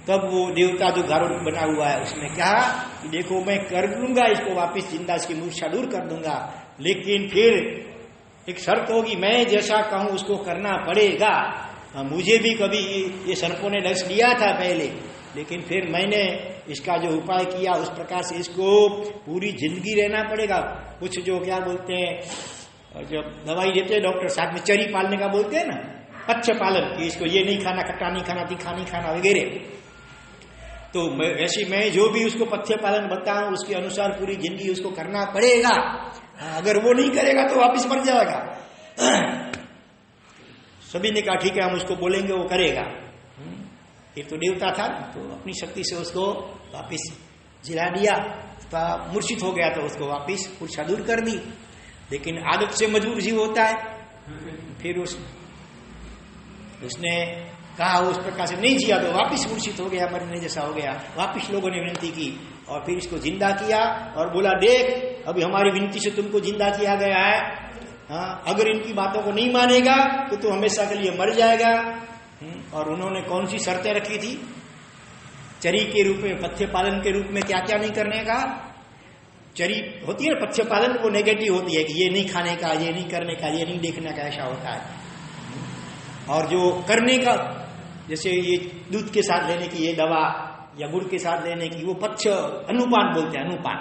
तब वो देवता जो गारुड़ बना हुआ है उसने कहा कि देखो मैं कर दूंगा इसको वापिस जिंदा, इसकी मूर्छा दूर कर दूंगा, लेकिन फिर एक शर्त होगी, मैं जैसा कहूं उसको करना पड़ेगा। मुझे भी कभी ये सर्पों ने डस लिया था पहले, लेकिन फिर मैंने इसका जो उपाय किया उस प्रकार से इसको पूरी जिंदगी रहना पड़ेगा। कुछ जो क्या बोलते हैं, जब दवाई देते हैं डॉक्टर, साथ में चरी पालने का बोलते हैं ना, पथ्य पालन, कि इसको ये नहीं खाना, खट्टा नहीं खाना, तीखा नहीं खाना वगैरह। तो वैसे मैं जो भी उसको पथ्य पालन बताऊं उसके अनुसार पूरी जिंदगी उसको करना पड़ेगा। अगर वो नहीं करेगा तो वापिस मर जाएगा। सभी ने कहा ठीक है, हम उसको बोलेंगे, वो करेगा। एक तो देवता था, तो अपनी शक्ति से उसको वापिस जिला दिया, तो मूर्छित हो गया तो उसको वापिस मूर्छा दूर कर दी। लेकिन आदत से मजबूर जीव होता है, फिर उसने कहा उस प्रकार से नहीं जिया तो वापिस मूर्छित हो गया, मरने जैसा हो गया। वापिस लोगों ने विनती की और फिर इसको जिंदा किया और बोला देख अभी हमारी विनती से तुमको जिंदा किया गया है, अगर इनकी बातों को नहीं मानेगा तो तू हमेशा के लिए मर जाएगा। और उन्होंने कौन सी शर्तें रखी थी? चरी के रूप में, पथ्य पालन के रूप में क्या क्या नहीं करने का। चरी होती है ना पथ्य पालन, वो नेगेटिव होती है कि ये नहीं खाने का, ये नहीं करने का, ये नहीं देखने का, ऐसा होता है। और जो करने का, जैसे ये दूध के साथ लेने की ये दवा या गुड़ के साथ लेने की, वो पथ्य अनुपान बोलते हैं, अनुपान।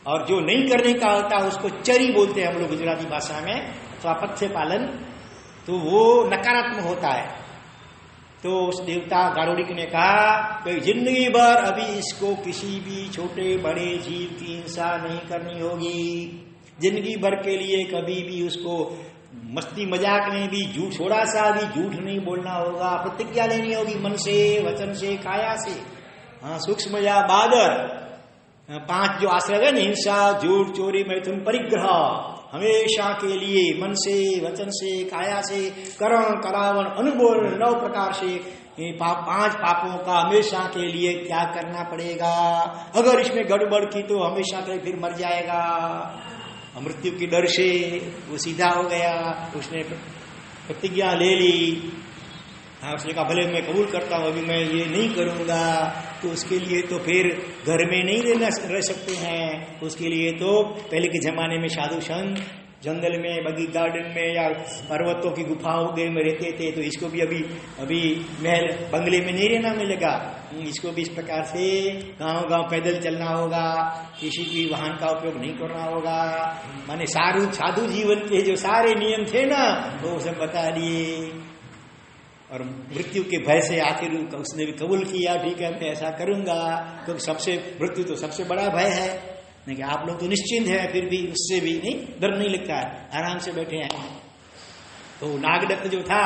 और जो नहीं करने का होता उसको चरी बोलते हैं हम लोग गुजराती भाषा में, स्वापथ्य पालन, तो वो नकारात्मक होता है। तो उस देवता गारुडिक ने कहा कि जिंदगी भर अभी इसको किसी भी छोटे बड़े जीव की हिंसा नहीं करनी होगी, जिंदगी भर के लिए कभी भी उसको मस्ती मजाक में भी झूठ, थोड़ा सा भी झूठ नहीं बोलना होगा, प्रतिज्ञा लेनी होगी मन से, वचन से, काया से। हाँ, सूक्ष्म या बादर 5 जो आश्रय है, हिंसा, झूठ, चोरी, मैथुन, परिग्रह, हमेशा के लिए मन से, वचन से, काया से, करण, करावन, अनुबोल, 9 प्रकार से 5 पापों का हमेशा के लिए त्याग करना पड़ेगा। अगर इसमें गड़बड़ की तो हमेशा के लिए फिर मर जाएगा। मृत्यु के डर से वो सीधा हो गया, उसने प्रतिज्ञा ले ली। हाँ, उसने कहा भले मैं कबूल करता हूँ, अभी मैं ये नहीं करूँगा। तो उसके लिए तो फिर घर में नहीं रह सकते हैं, उसके लिए तो पहले के जमाने में साधु संत जंगल में, बगी गार्डन में या पर्वतों की गुफाओं में रहते थे। तो इसको भी अभी महल बंगले में नहीं रहना मिलेगा, इसको भी इस प्रकार से गांव पैदल चलना होगा, किसी भी वाहन का उपयोग नहीं करना होगा। माने साधु जीवन के जो सारे नियम थे ना, वो सब बता दिए। और मृत्यु के भय से आखिर उसने भी कबूल किया, ठीक है मैं ऐसा करूंगा, क्योंकि सबसे मृत्यु तो सबसे बड़ा भय है। नहीं, आप लोग तो निश्चिंत है, फिर भी उससे भी नहीं, डर नहीं लगता है, आराम से बैठे हैं। तो नागदत्त जो था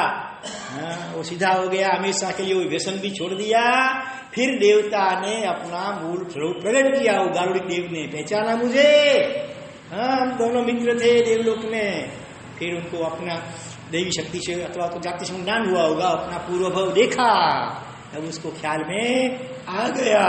वो सीधा हो गया, हमेशा के लिए वो व्यसन भी छोड़ दिया। फिर देवता ने अपना मूल स्वरूप प्रकट किया, वो गारुडिक देव ने पहचाना मुझे। हाँ, हम दोनों मित्र थे देवलोक में। फिर उनको अपना देवी शक्ति से अथवा तो जाति से ज्ञान हुआ होगा, अपना पूर्व भव देखा, तब उसको ख्याल में आ गया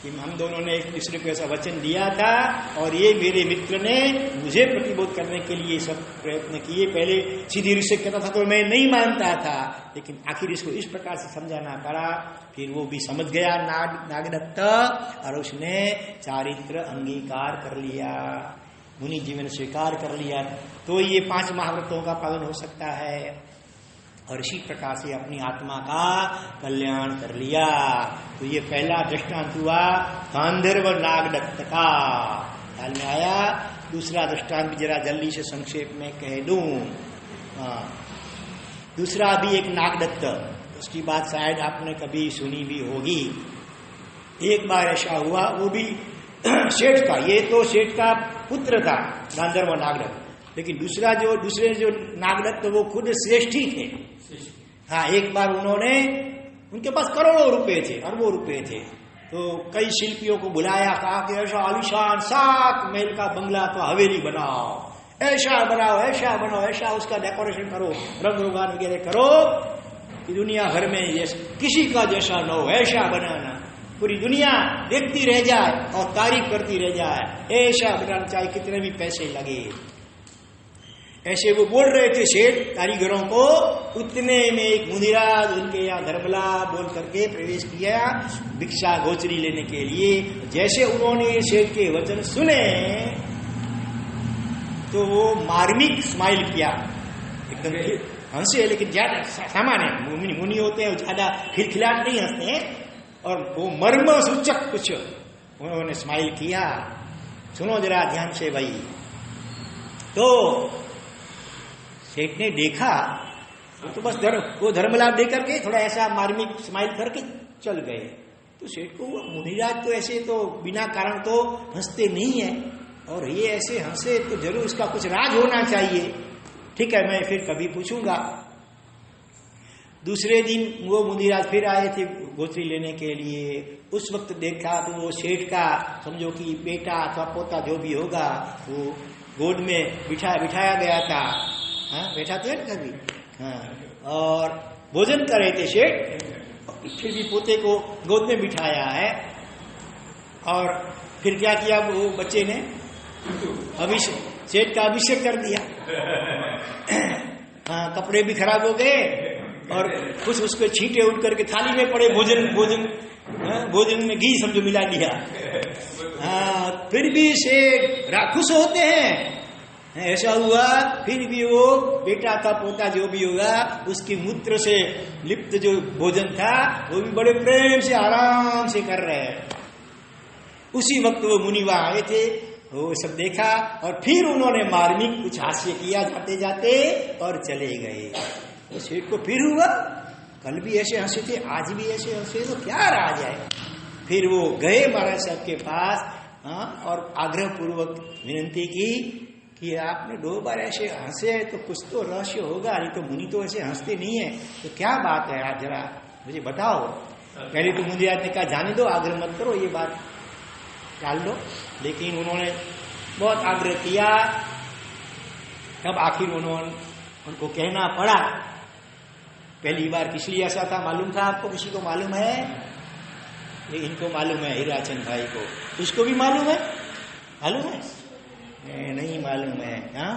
कि हम दोनों ने एक दूसरे को ऐसा वचन दिया था और ये मेरे मित्र ने मुझे प्रतिबोध करने के लिए सब प्रयत्न किए। पहले सीधी ऋषि कहता था तो मैं नहीं मानता था, लेकिन आखिर इसको इस प्रकार से समझाना पड़ा। फिर वो भी समझ गया नागदत्त, और उसने चारित्र अंगीकार कर लिया, मुनि जीवन स्वीकार कर लिया। तो ये 5 महाव्रतों का पालन हो सकता है और इसी प्रकार से अपनी आत्मा का कल्याण कर लिया। तो ये पहला दृष्टांत हुआ गांधर्व नागदत्त का, ख्याल में आया। दूसरा दृष्टांत भी जरा जल्दी से संक्षेप में कह दूं। दूसरा भी एक नागदत्त, उसकी बात शायद आपने कभी सुनी भी होगी। एक बार ऐसा हुआ, वो भी सेठ का, ये तो सेठ का पुत्र था गांधर्व नागदत्त, लेकिन दूसरे जो नागदत्त वो खुद श्रेष्ठी थे। हाँ, एक बार उनके पास करोड़ों रुपए थे, अरबों रुपए थे। तो कई शिल्पियों को बुलाया, कहा कि ऐसा आलिशान 7 महल का बंगला तो हवेली बनाओ, ऐसा बनाओ, ऐसा बनाओ, ऐसा उसका डेकोरेशन करो, रंग रोगान वगैरह करो कि दुनिया भर में किसी का जैसा न हो, ऐसा बनाना, पूरी दुनिया देखती रह जाए और तारीफ करती रह जाए, ऐसा बनाना, चाहे कितने भी पैसे लगे। ऐसे वो बोल रहे थे सेठ कारीगरों को। उतने में एक मुनिराज उनके यहाँ धर्मला बोल करके प्रवेश किया भिक्षा गोचरी लेने के लिए। जैसे उन्होंने सेठ के वचन सुने तो वो मार्मिक स्माइल किया, एकदम हंसे, लेकिन ज्यादा सामान्य मुनि होते हैं, ज्यादा खिलखिलाट नहीं हंसते हैं, और वो मर्म सूचक कुछ उन्होंने स्माइल किया। सुनो जरा ध्यान से भाई। तो सेठ ने देखा तो बस वो धर्मलाभ देकर के थोड़ा ऐसा मार्मिक स्माइल करके चल गए। तो सेठ को मुनिराज तो ऐसे तो बिना कारण तो हंसते नहीं है, और ये ऐसे हंसे तो जरूर इसका कुछ राज होना चाहिए। ठीक है, मैं फिर कभी पूछूंगा। दूसरे दिन वो मुनिराज फिर आए थे गोचरी लेने के लिए। उस वक्त देखा तो वो सेठ का समझो कि बेटा अथवा पोता जो भी होगा वो गोद में बिठाया गया था। हाँ, बैठा तो है ना कभी। हाँ, और भोजन कर रहे थे सेठ, फिर भी पोते को गोद में बिठाया है। और फिर क्या किया वो बच्चे ने, सेठ का अभिषेक कर दिया। हाँ, कपड़े भी खराब हो गए और कुछ उसके छींटे उठ करके थाली में पड़े, भोजन में घी समझो मिला दिया। हाँ, फिर भी सेठ खुश होते हैं। ऐसा हुआ, फिर भी वो बेटा का पोता जो भी होगा उसकी मूत्र से लिप्त जो भोजन था वो भी बड़े प्रेम से आराम से कर रहे हैं। उसी वक्त वो मुनि वहां आए थे, वो सब देखा और फिर उन्होंने मार्मिक कुछ हास्य किया जाते जाते और चले गए। तो सेठ को फिर हुआ, कल भी ऐसे हंसे थे, आज भी ऐसे हंसे, तो क्या राज है। फिर वो गए महाराज साहब के पास और आग्रह पूर्वक विनती की कि आपने 2 बार ऐसे हंसे हैं तो कुछ तो रहस्य होगा, नहीं तो मुनि तो ऐसे हंसते नहीं है, तो क्या बात है आप जरा मुझे बताओ। पहले तो मुनि ने कहा जाने दो, आग्रह मत करो, ये बात टाल दो, लेकिन उन्होंने बहुत आग्रह किया। तब आखिर उनको कहना पड़ा। पहली बार किस लिए ऐसा था मालूम था आपको? किसी को मालूम है? ये इनको मालूम है, हीराचंद भाई को। उसको भी मालूम है? मालूम है? नहीं मालूम है। हाँ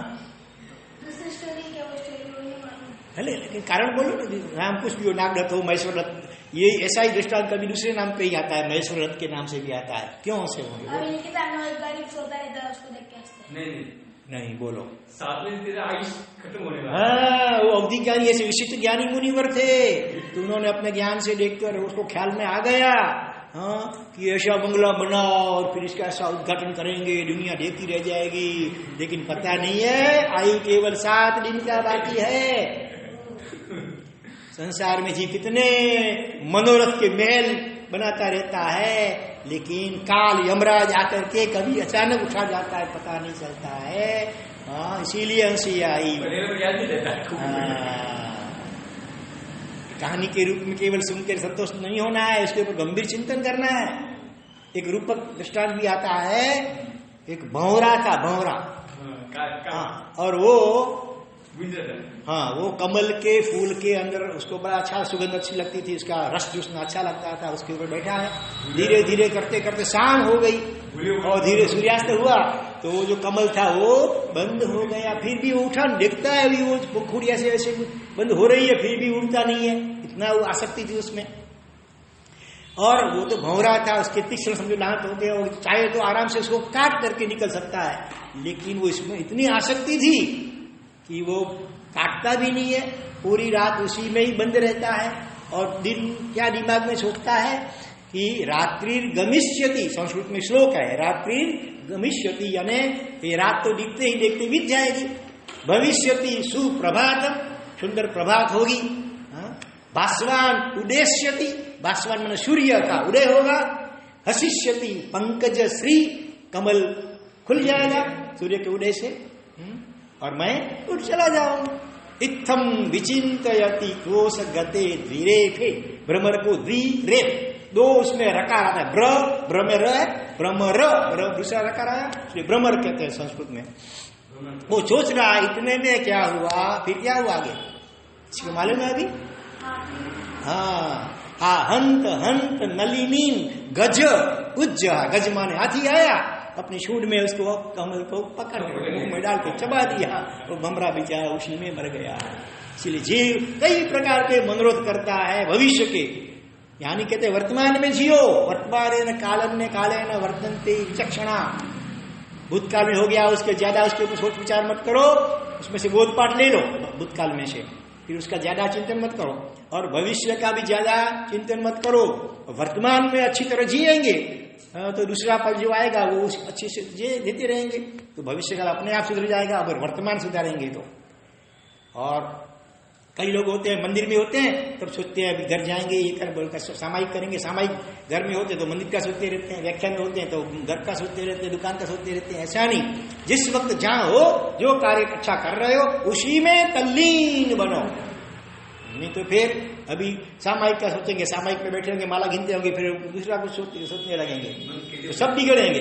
भले, लेकिन कारण बोलो ना, नाम कुछ भी हो, नागदत्त हो, महेश्वर दत्त, ये ऐसा ही दृष्टांत कभी दूसरे नाम पे ही आता है, महेश्वर दत्त के नाम से भी आता है। क्यों से नहीं बोलो। खत्म होने वाला। हाँ, वो अवधि ज्ञानी ऐसे विशिष्ट ज्ञानी मुनिवर थे, तो उन्होंने अपने ज्ञान से देखकर उसको ख्याल में आ गया कि ऐसा बंगला बनाओ और फिर इसका ऐसा उद्घाटन करेंगे, दुनिया देखती रह जाएगी। लेकिन पता नहीं है, आयु केवल 7 दिन का बाकी है। संसार में जी कितने मनोरथ के महल बनाता रहता है, लेकिन काल यमराज आकर के कभी अचानक उठा जाता है, पता नहीं चलता है। इसीलिए हंसी आई। कहानी के रूप में केवल सुनकर संतोष नहीं होना है, उसके ऊपर गंभीर चिंतन करना है। एक रूपक दृष्टांत भी आता है, एक भंवरा था, भंवरा, और वो वो कमल के फूल के अंदर उसको बड़ा अच्छा सुगंध अच्छी लगती थी, उसका रस चूसना अच्छा लगता था, उसके ऊपर बैठा है। धीरे धीरे करते करते शाम हो गई और धीरे सूर्यास्त हुआ, तो वो जो कमल था वो बंद हो गया। फिर भी वो उठा, देखता है भी वो खुड़िया से ऐसे बंद हो रही है, फिर भी उड़ता नहीं है, इतना वो आसक्ति थी उसमें। और वो तो भंवरा था, उसके तीक्ष्ण समझो दांत होते हैं, चाहे तो आराम से उसको काट करके निकल सकता है, लेकिन वो इसमें इतनी आसक्ति थी कि वो काटता भी नहीं है, पूरी रात उसी में ही बंद रहता है। और दिन क्या दिमाग में सोचता है कि रात्रि गमिष्यति, संस्कृत में श्लोक है, रात्रि गमिष्यति, यानी ये रात तो दिखते ही देखते बीत जाएगी। भविष्यति सुप्रभातम, सुंदर प्रभात होगी। भास्वान उदेश्यति, भास्वान माने सूर्य का उदय होगा। हसिष्यति पंकज श्री, कमल खुल जाएगा सूर्य के उदय से, और मैं उठ चला जाऊं। इत्थम विचिंतयति कोश गते द्विरेफे, भ्रमर को द्विरेफ, 2 उसमें रकार आता है, ब्र में र है, भ्रमर, दूसरा रकार आया, इसलिए भ्रमर कहते हैं संस्कृत में। वो सोच रहा है इतने में क्या हुआ, फिर क्या हुआ आगे इसको मालूम है अभी? हंत हंत नलिनी गज उज्जा, गज माने हाथी आया, अपने सूंड में उसको कमल को पकड़ मुंह में डाल के चबा दिया, वो भमरा बेचारा उसी में मर गया। इसलिए जीव कई प्रकार के मनोरथ करता है भविष्य के, यानी कहते वर्तमान में जियो, वर्तमान कालन काले न वर्तन्ते विचक्षणा। भूतकाल में हो गया, उसके ज्यादा उसके ऊपर सोच विचार मत करो, उसमें से बोध पाठ ले लो भूतकाल में से, फिर उसका ज्यादा चिंतन मत करो, और भविष्य का भी ज्यादा चिंतन मत करो। वर्तमान में अच्छी तरह जिएंगे तो दूसरा पल जो आएगा वो अच्छे से देते रहेंगे, तो भविष्य का अपने आप सुधर जाएगा अगर वर्तमान सुधारेंगे तो। और कई लोग होते हैं मंदिर में होते हैं, तब सोचते हैं अभी घर जाएंगे, ये कर बोलकर सामायिक करेंगे, सामायिक घर में होते हैं तो मंदिर का सोचते रहते हैं, व्याख्यान में होते हैं तो घर का सोचते रहते हैं, दुकान का सोचते रहते हैं। ऐसा नहीं, जिस वक्त जहां हो, जो कार्य अच्छा कर रहे हो उसी में तल्लीन बनो। नहीं तो फिर अभी सामायिक का सोचेंगे, सामायिक में बैठे होंगे, माला गिनते होंगे, फिर दूसरा कुछ सोचने लगेंगे, तो सब बिगड़ेंगे।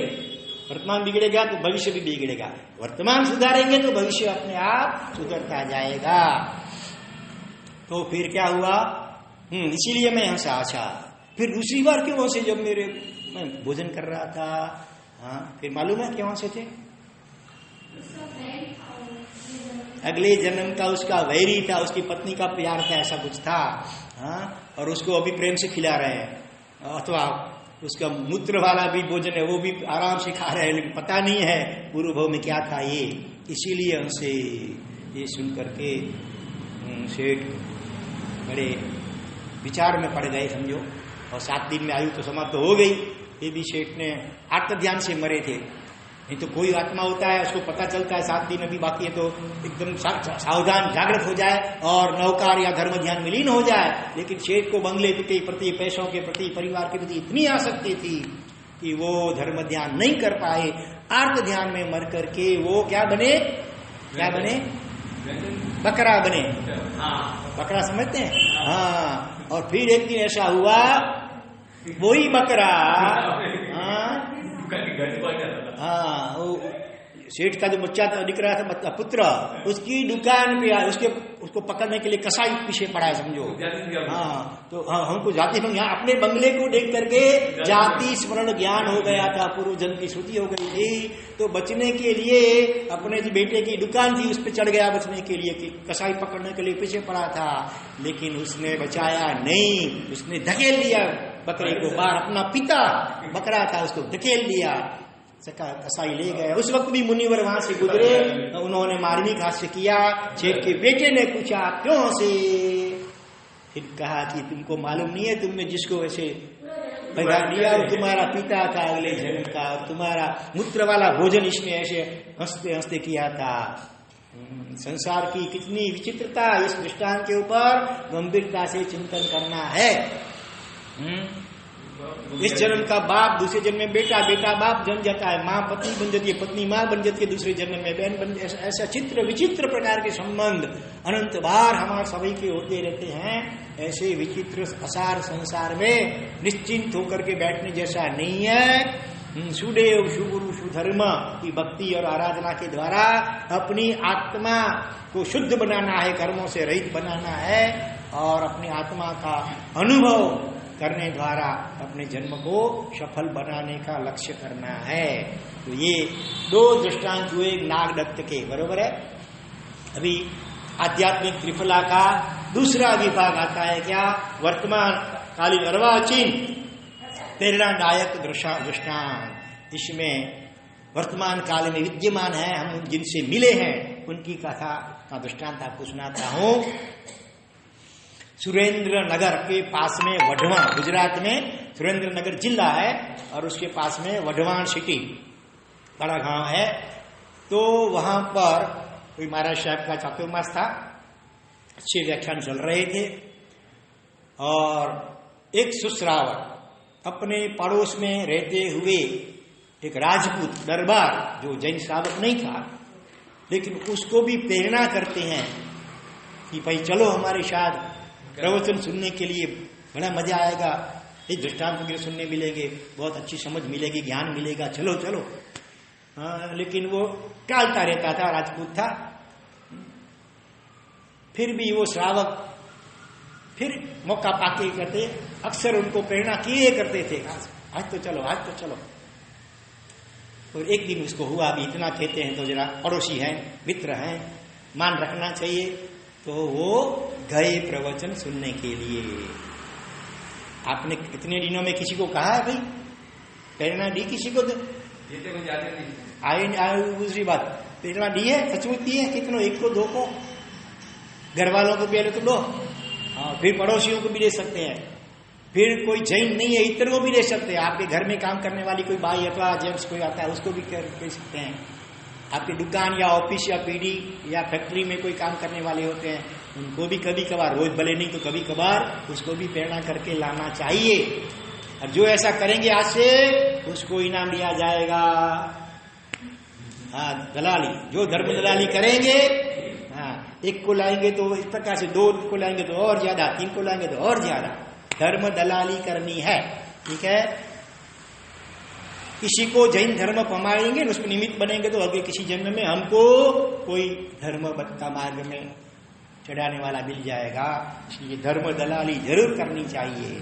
वर्तमान बिगड़ेगा तो भविष्य भी बिगड़ेगा, वर्तमान सुधारेंगे तो भविष्य अपने आप सुधरता जाएगा। तो फिर क्या हुआ, इसीलिए मैं हंसा। अच्छा, फिर दूसरी बार क्यों हंसे? जब मैं भोजन कर रहा था, फिर मालूम है क्यों हंसे थे? अगले जन्म का उसका वैरी था, उसकी पत्नी का प्यार था, ऐसा कुछ था। और उसको अभी प्रेम से खिला रहे हैं, अथवा उसका मूत्र वाला भी भोजन है वो भी आराम से खा रहे हैं, लेकिन पता नहीं है पूर्व भाव में क्या था ये। इसीलिए हमसे ये सुन करके सेठ बड़े विचार में पड़ गए समझो। और 7 दिन में आयु तो समाप्त हो गई, ये भी सेठ ने आत्म ध्यान से मरे थे। नहीं तो कोई आत्मा होता है उसको पता चलता है 7 दिन अभी बाकी है तो एकदम सावधान जागृत हो जाए और नौकार या धर्म ध्यान में लीन हो जाए। लेकिन सेठ को बंगले के प्रति, पैसों के प्रति, परिवार के प्रति इतनी आसक्ति थी कि वो धर्म ध्यान नहीं कर पाए। आर्त ध्यान में मर करके वो क्या बने? बकरा बने। बकरा समझते हैं? हाँ। और फिर एक दिन ऐसा हुआ, वही बकरा, हाँ, सेठ का जो बच्चा था दिख रहा था, पुत्र, उसकी दुकान पे उसको पकड़ने के लिए कसाई पीछे पड़ा है, समझो। हाँ, तो हमको जाति यहाँ अपने बंगले को देख करके जाति स्मरण ज्ञान हो गया था, पूर्व जन्म की श्रुति हो गई थी। तो बचने के लिए अपने जो बेटे की दुकान थी उस पर चढ़ गया बचने के लिए, कि कसाई पकड़ने के लिए पीछे पड़ा था। लेकिन उसने बचाया नहीं, उसने धकेल दिया बकरे को बाहर। अपना पिता बकरा था, उसको धकेल दिया, कसाई ले गए। उस वक्त भी मुनिवर वहां से गुजरे, उन्होंने मार्मिक हास्य किया। सेठ के बेटे ने पूछा क्यों से? फिर कहा कि तुमको मालूम नहीं है, तुमने जिसको ऐसे भगा दिया तुम्हारा पिता था अगले जन्म का, तुम्हारा मूत्र वाला भोजन इसमें ऐसे हंसते हंसते किया था। संसार की कितनी विचित्रता, इस दृष्टांत के ऊपर गंभीरता से चिंतन करना है। इस जन्म का बाप दूसरे जन्म में बेटा, बेटा बाप जन जाता है, माँ पत्नी बन जाती है, पत्नी माँ बन जाती है, दूसरे जन्म में बहन बन। ऐसा चित्र विचित्र प्रकार के संबंध अनंत बार हमारे सभी के होते रहते हैं। ऐसे विचित्र असार संसार में निश्चिंत होकर के बैठने जैसा नहीं है। सुदेव सुगुरु सुधर्म की भक्ति और आराधना के द्वारा अपनी आत्मा को शुद्ध बनाना है, कर्मों से रहित बनाना है और अपनी आत्मा का अनुभव करने द्वारा अपने जन्म को सफल बनाने का लक्ष्य करना है। तो ये 2 दृष्टांत हुए नागदत्त के, बरोबर है। अभी आध्यात्मिक त्रिफला का दूसरा विभाग आता है, क्या? वर्तमान कालीन अर्वाचीन प्रेरणादायक दृष्टांत। इसमें वर्तमान काल में विद्यमान है, हम जिनसे मिले हैं उनकी कथा का दृष्टांत आपको सुनाता हूं। सुरेंद्र नगर के पास में वढवाण, गुजरात में सुरेंद्र नगर जिला है और उसके पास में वढवाण सिटी बड़ा गांव है। तो वहां पर कोई महाराज साहब का चातुर्मास था, अच्छे व्याख्यान चल रहे थे और एक सुश्रावक अपने पड़ोस में रहते हुए एक राजपूत दरबार, जो जैन श्रावक नहीं था लेकिन उसको भी प्रेरणा करते हैं कि भाई चलो हमारे साथ प्रवचन सुनने के लिए, बड़ा मजा आएगा, एक दृष्टांत वगैरह सुनने मिलेंगे, बहुत अच्छी समझ मिलेगी, ज्ञान मिलेगा, चलो चलो। लेकिन वो टालता रहता था, राजपूत था। फिर भी वो श्रावक फिर मौका पाके करते, अक्सर उनको प्रेरणा किए करते थे, आज तो चलो, आज तो चलो। और एक दिन उसको हुआ, अभी इतना कहते हैं तो जरा पड़ोसी हैं, मित्र हैं, मान रखना चाहिए। तो वो गए प्रवचन सुनने के लिए। आपने कितने दिनों में किसी को कहा है भाई, प्रेरणा दी किसी को? आए दूसरी बात, प्रेरणा दी है, सचमुच दी है? कितनों? 1 को 2 को? घर वालों को पहले तो लो, हाँ, फिर पड़ोसियों को भी दे सकते हैं, फिर कोई जैन नहीं है इतर को भी दे सकते हैं, आपके घर में काम करने वाली कोई बाई अथवा जेंट्स कोई आता है उसको भी दे सकते हैं, आपकी दुकान या ऑफिस या पीढ़ी या फैक्ट्री में कोई काम करने वाले होते हैं उनको भी कभी कभार, रोज भले नहीं तो कभी कभार उसको भी प्रेरणा करके लाना चाहिए। और जो ऐसा करेंगे आज से उसको इनाम दिया जाएगा। हाँ, दलाली, जो धर्म दलाली करेंगे, हाँ, 1 को लाएंगे तो इस प्रकार से, 2 को लाएंगे तो और ज्यादा, 3 को लाएंगे तो और ज्यादा। धर्म दलाली करनी है, ठीक है। किसी को जैन धर्म पमाएंगे, उसमें निमित्त बनेंगे तो आगे किसी जन्म में हमको कोई धर्म का मार्ग में चढ़ाने वाला मिल जाएगा। इसलिए धर्म दलाली जरूर करनी चाहिए,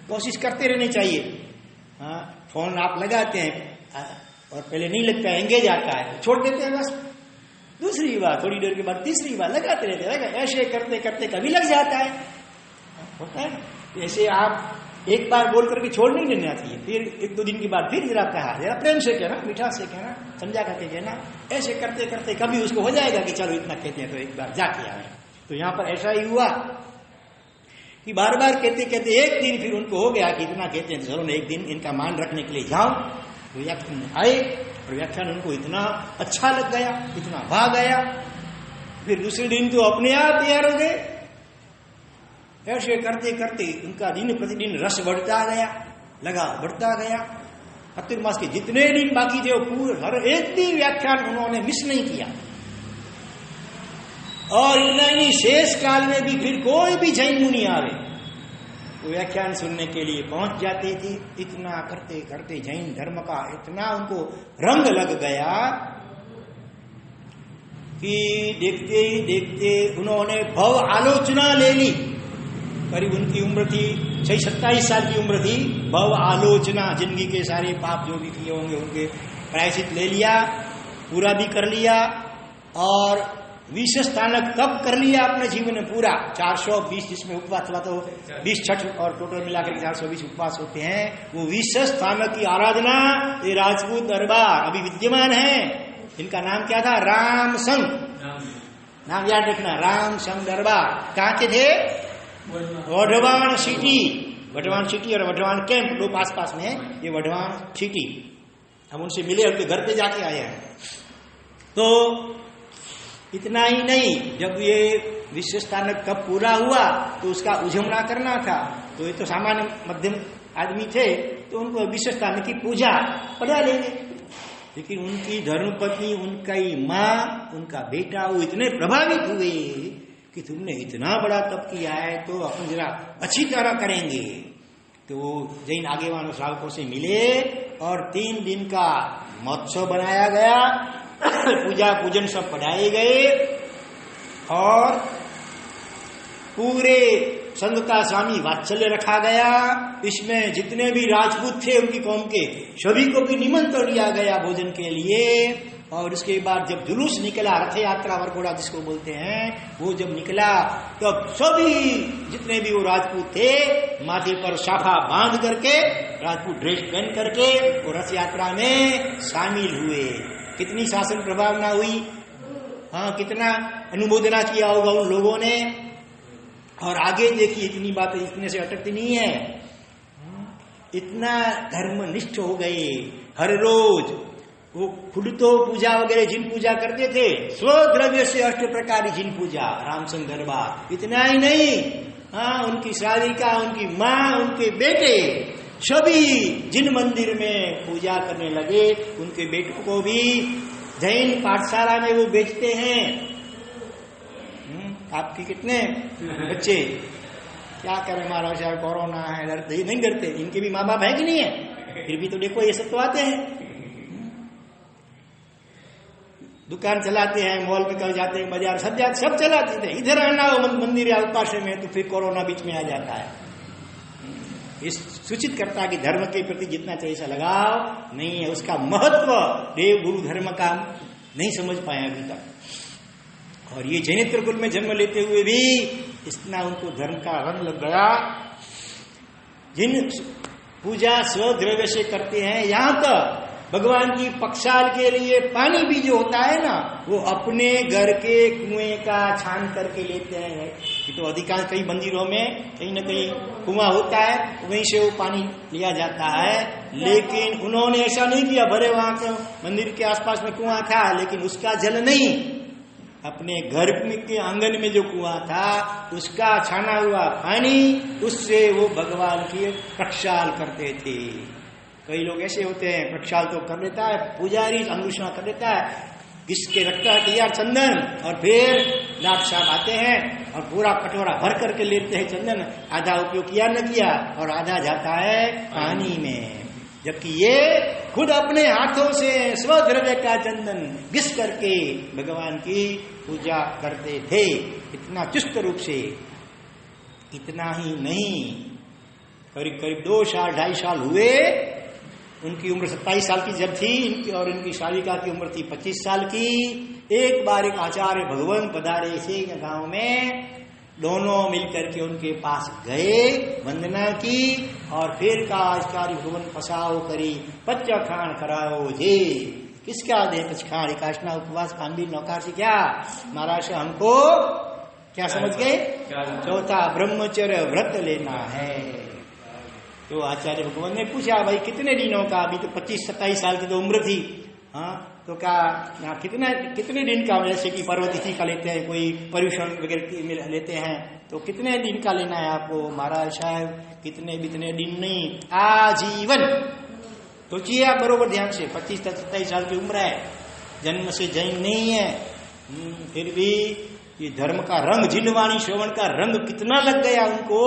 कोशिश करते रहनी चाहिए। हाँ, फोन आप लगाते हैं और पहले नहीं लगता है, एंगेज आता है, छोड़ देते हैं, बस दूसरी बार, थोड़ी देर के बाद तीसरी बार लगाते रहते हैं। ऐसे करते करते कभी लग जाता है, होता है। ऐसे आप एक बार बोल करके छोड़ नहीं देना चाहिए, फिर 1-2 दिन के बाद फिर जरा कहा, जरा प्रेम से कहना, मिठास से कहना, समझा करके कहना। ऐसे करते करते कभी उसको हो जाएगा कि चलो इतना कहते हैं तो एक बार जाके आए। तो यहाँ पर ऐसा ही हुआ कि बार बार कहते कहते एक दिन फिर उनको हो गया कि इतना कहते हैं चलो एक दिन इनका मान रखने के लिए जाओ। तो व्याख्यान आए और व्याख्यान उनको इतना अच्छा लग गया, इतना भाग गया, फिर दूसरे दिन तो अपने आप तैयार हो गए। ऐसे करते करते उनका दिन प्रतिदिन रस बढ़ता गया, लगा बढ़ता गया। कार्तिक मास के जितने दिन बाकी थे वो पूरे हर एक दिन व्याख्यान उन्होंने मिस नहीं किया। और इतना ही शेष काल में भी फिर कोई भी जैन मुनि आवे तो व्याख्यान सुनने के लिए पहुंच जाते थे। इतना करते करते जैन धर्म का इतना उनको रंग लग गया कि देखते ही देखते उन्होंने भव आलोचना ले ली। करीब उनकी उम्र थी 27 साल की उम्र थी। भव आलोचना, जिंदगी के सारे पाप जो भी किए होंगे उनके प्रायश्चित ले लिया, पूरा भी कर लिया। और 20 स्थानक तब कर लिया अपने जीवन में पूरा 420, जिसमें उपवास हुआ तो 20 छठ और टोटल मिलाकर 420 उपवास होते हैं। वो 20 स्थानक की आराधना ये राजपूत दरबार अभी विद्यमान है। इनका नाम क्या था? राम संघ। नाम याद रखना, राम संघ दरबार। कहाँ के थे? वढवान सिटी। वढवान सिटी और वढवान कैंप दो पास पास में है। ये वढवान सिटी। हम उनसे मिले, उनके घर पे जाके आए हैं। तो इतना ही नहीं, जब ये विश्व स्थानक कब पूरा हुआ तो उसका उजमना करना था। तो ये तो सामान्य मध्यम आदमी थे तो उनको विश्व स्थानक की पूजा पढ़ा लेंगे। लेकिन उनकी धर्मपत्नी, उनका ही माँ, उनका बेटा वो इतने प्रभावित हुए कि तुमने इतना बड़ा तप किया है तो अपन जरा अच्छी तरह करेंगे। तो जैन आगेवान श्रावकों से मिले और 3 दिन का महोत्सव बनाया गया। पूजा पूजन सब पढ़ाए गए और पूरे संघ का स्वामी वात्सल्य रखा गया। इसमें जितने भी राजपूत थे उनकी कौम के सभी को भी निमंत्रण दिया गया भोजन के लिए। और उसके बाद जब जुलूस निकला, रथ यात्रा वरघोड़ा जिसको बोलते हैं, वो जब निकला तब सभी जितने भी वो राजपूत थे माथे पर साफा बांध करके, राजपूत ड्रेस पहन करके वो रथ यात्रा में शामिल हुए। कितनी शासन प्रभावना हुई, हाँ, कितना अनुमोदना किया होगा उन लोगों ने। और आगे देखिए, इतनी बातें इतने से अटकती नहीं है। इतना धर्मनिष्ठ हो गए। हर रोज वो खुद तो पूजा वगैरह जिन पूजा करते थे, स्वद्रव्य से 8 प्रकार जिन पूजा रामसंग दरबार। इतना ही नहीं, हाँ, उनकी श्राविका, उनकी माँ, उनके बेटे सभी जिन मंदिर में पूजा करने लगे। उनके बेटों को भी जैन पाठशाला में वो बेचते हैं। आपके कितने बच्चे? क्या करें, महाराज यार कोरोना है, डरते नहीं डरते। इनके भी माँ बाप है कि नहीं है? फिर भी तो देखो ये सब तो आते हैं, दुकान चलाते हैं, मॉल में कल जाते हैं, बाजार सब चलाते थे। इधर आना हो मंदिर या उपास में तो फिर कोरोना बीच में आ जाता है। इस सूचित करता कि धर्म के प्रति जितना चाहिए ऐसा लगाव नहीं है। उसका महत्व देव गुरु धर्म का नहीं समझ पाए अभी तक। और ये जैनेत्र कुल में जन्म लेते हुए भी इतना उनको धर्म का रंग लग गया। जिन पूजा स्वद्रव्य से करते हैं, यहाँ तक भगवान की पक्षाल के लिए पानी भी जो होता है ना, वो अपने घर के कुएं का छान करके लेते हैं। ये तो अधिकांश कई मंदिरों में कहीं न कहीं कुआं होता है, वहीं से वो पानी लिया जाता है। लेकिन उन्होंने ऐसा नहीं किया। भरे वहां के मंदिर के आसपास में कुआं था, लेकिन उसका जल नहीं, अपने घर के आंगन में जो कुआं था उसका छाना हुआ पानी, उससे वो भगवान की प्रक्षाल करते थे। कई लोग ऐसे होते हैं, प्रक्षाल तो कर लेता है पुजारी, अंगुष्ठा कर लेता है, किसके रखता है तैयार चंदन, और फिर लाट साहब आते हैं और पूरा कटोरा भर करके लेते हैं चंदन। आधा उपयोग किया न किया और आधा जाता है पानी में। जबकि ये खुद अपने हाथों से स्वद्रव्य का चंदन घिस करके भगवान की पूजा करते थे, इतना चुस्त रूप से। इतना ही नहीं, करीब करीब 2 साल 2.5 साल हुए। उनकी उम्र 27 साल की जब थी इनकी, और इनकी शालिका की उम्र थी 25 साल की। एक बार एक आचार्य भगवान पधारे से गांव में, दोनों मिलकर के उनके पास गए, वंदना की और फिर का आचार्य भगवान पसाओ करी, पच्च खान कराओ जे। किसका दे पचखान? एकाशना उपवास पांडी नौकार से क्या महाराज से हमको क्या समझ गए? चौथा ब्रह्मचर्य व्रत लेना है। तो आचार्य भगवान ने पूछा भाई कितने दिनों का? अभी तो 25-27 साल की तो उम्र थी। हाँ, तो क्या कितने दिन का, जैसे कि पर्वतिथि का लेते हैं, कोई पर्यूषण वगैरह लेते हैं, तो कितने दिन का लेना है आपको? महाराज साहब कितने दिन नहीं, आजीवन। तो सोचिए आप बरोबर ध्यान से, 25-27 साल की उम्र है, जन्म से जैन नहीं है, फिर भी ये धर्म का रंग, जिनवाणी श्रवण का रंग कितना लग गया उनको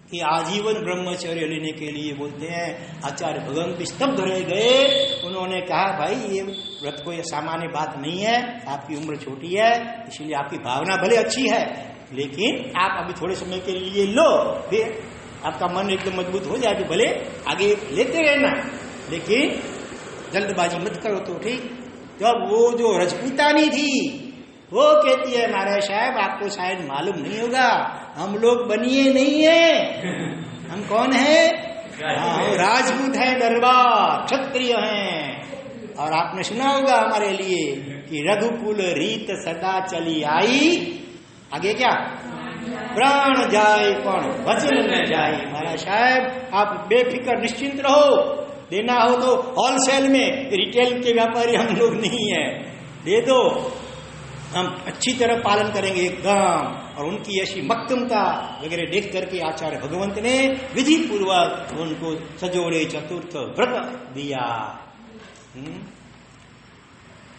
कि आजीवन ब्रह्मचर्य लेने के लिए बोलते हैं। आचार्य भगवान भी स्तब्ध रह गए। उन्होंने कहा भाई ये व्रत कोई सामान्य बात नहीं है, आपकी उम्र छोटी है, इसलिए आपकी भावना भले अच्छी है, लेकिन आप अभी थोड़े समय के लिए लो, फिर आपका मन एकदम मजबूत हो जाए तो भले आगे लेते रहना, लेकिन जल्दबाजी मत करो। तो ठीक। जब वो जो रजपूतानी थी वो कहती है महाराज साहब आपको शायद मालूम नहीं होगा, हम लोग बनिए नहीं है, हम कौन है? राजपूत है, दरबार क्षत्रिय हैं। और आपने सुना होगा हमारे लिए कि रघुकुल रीत सदा चली आई, आगे क्या? प्राण जाए पण वचन न जाए। महाराज साहब आप बेफिक्र निश्चिंत रहो, देना हो तो होलसेल में, रिटेल के व्यापारी हम लोग नहीं है, दे दो, हम अच्छी तरह पालन करेंगे एकदम। और उनकी ऐसी मक्कमता वगैरह देख करके आचार्य भगवंत ने विधि पूर्वक उनको सजोड़े चतुर्थ व्रत दिया।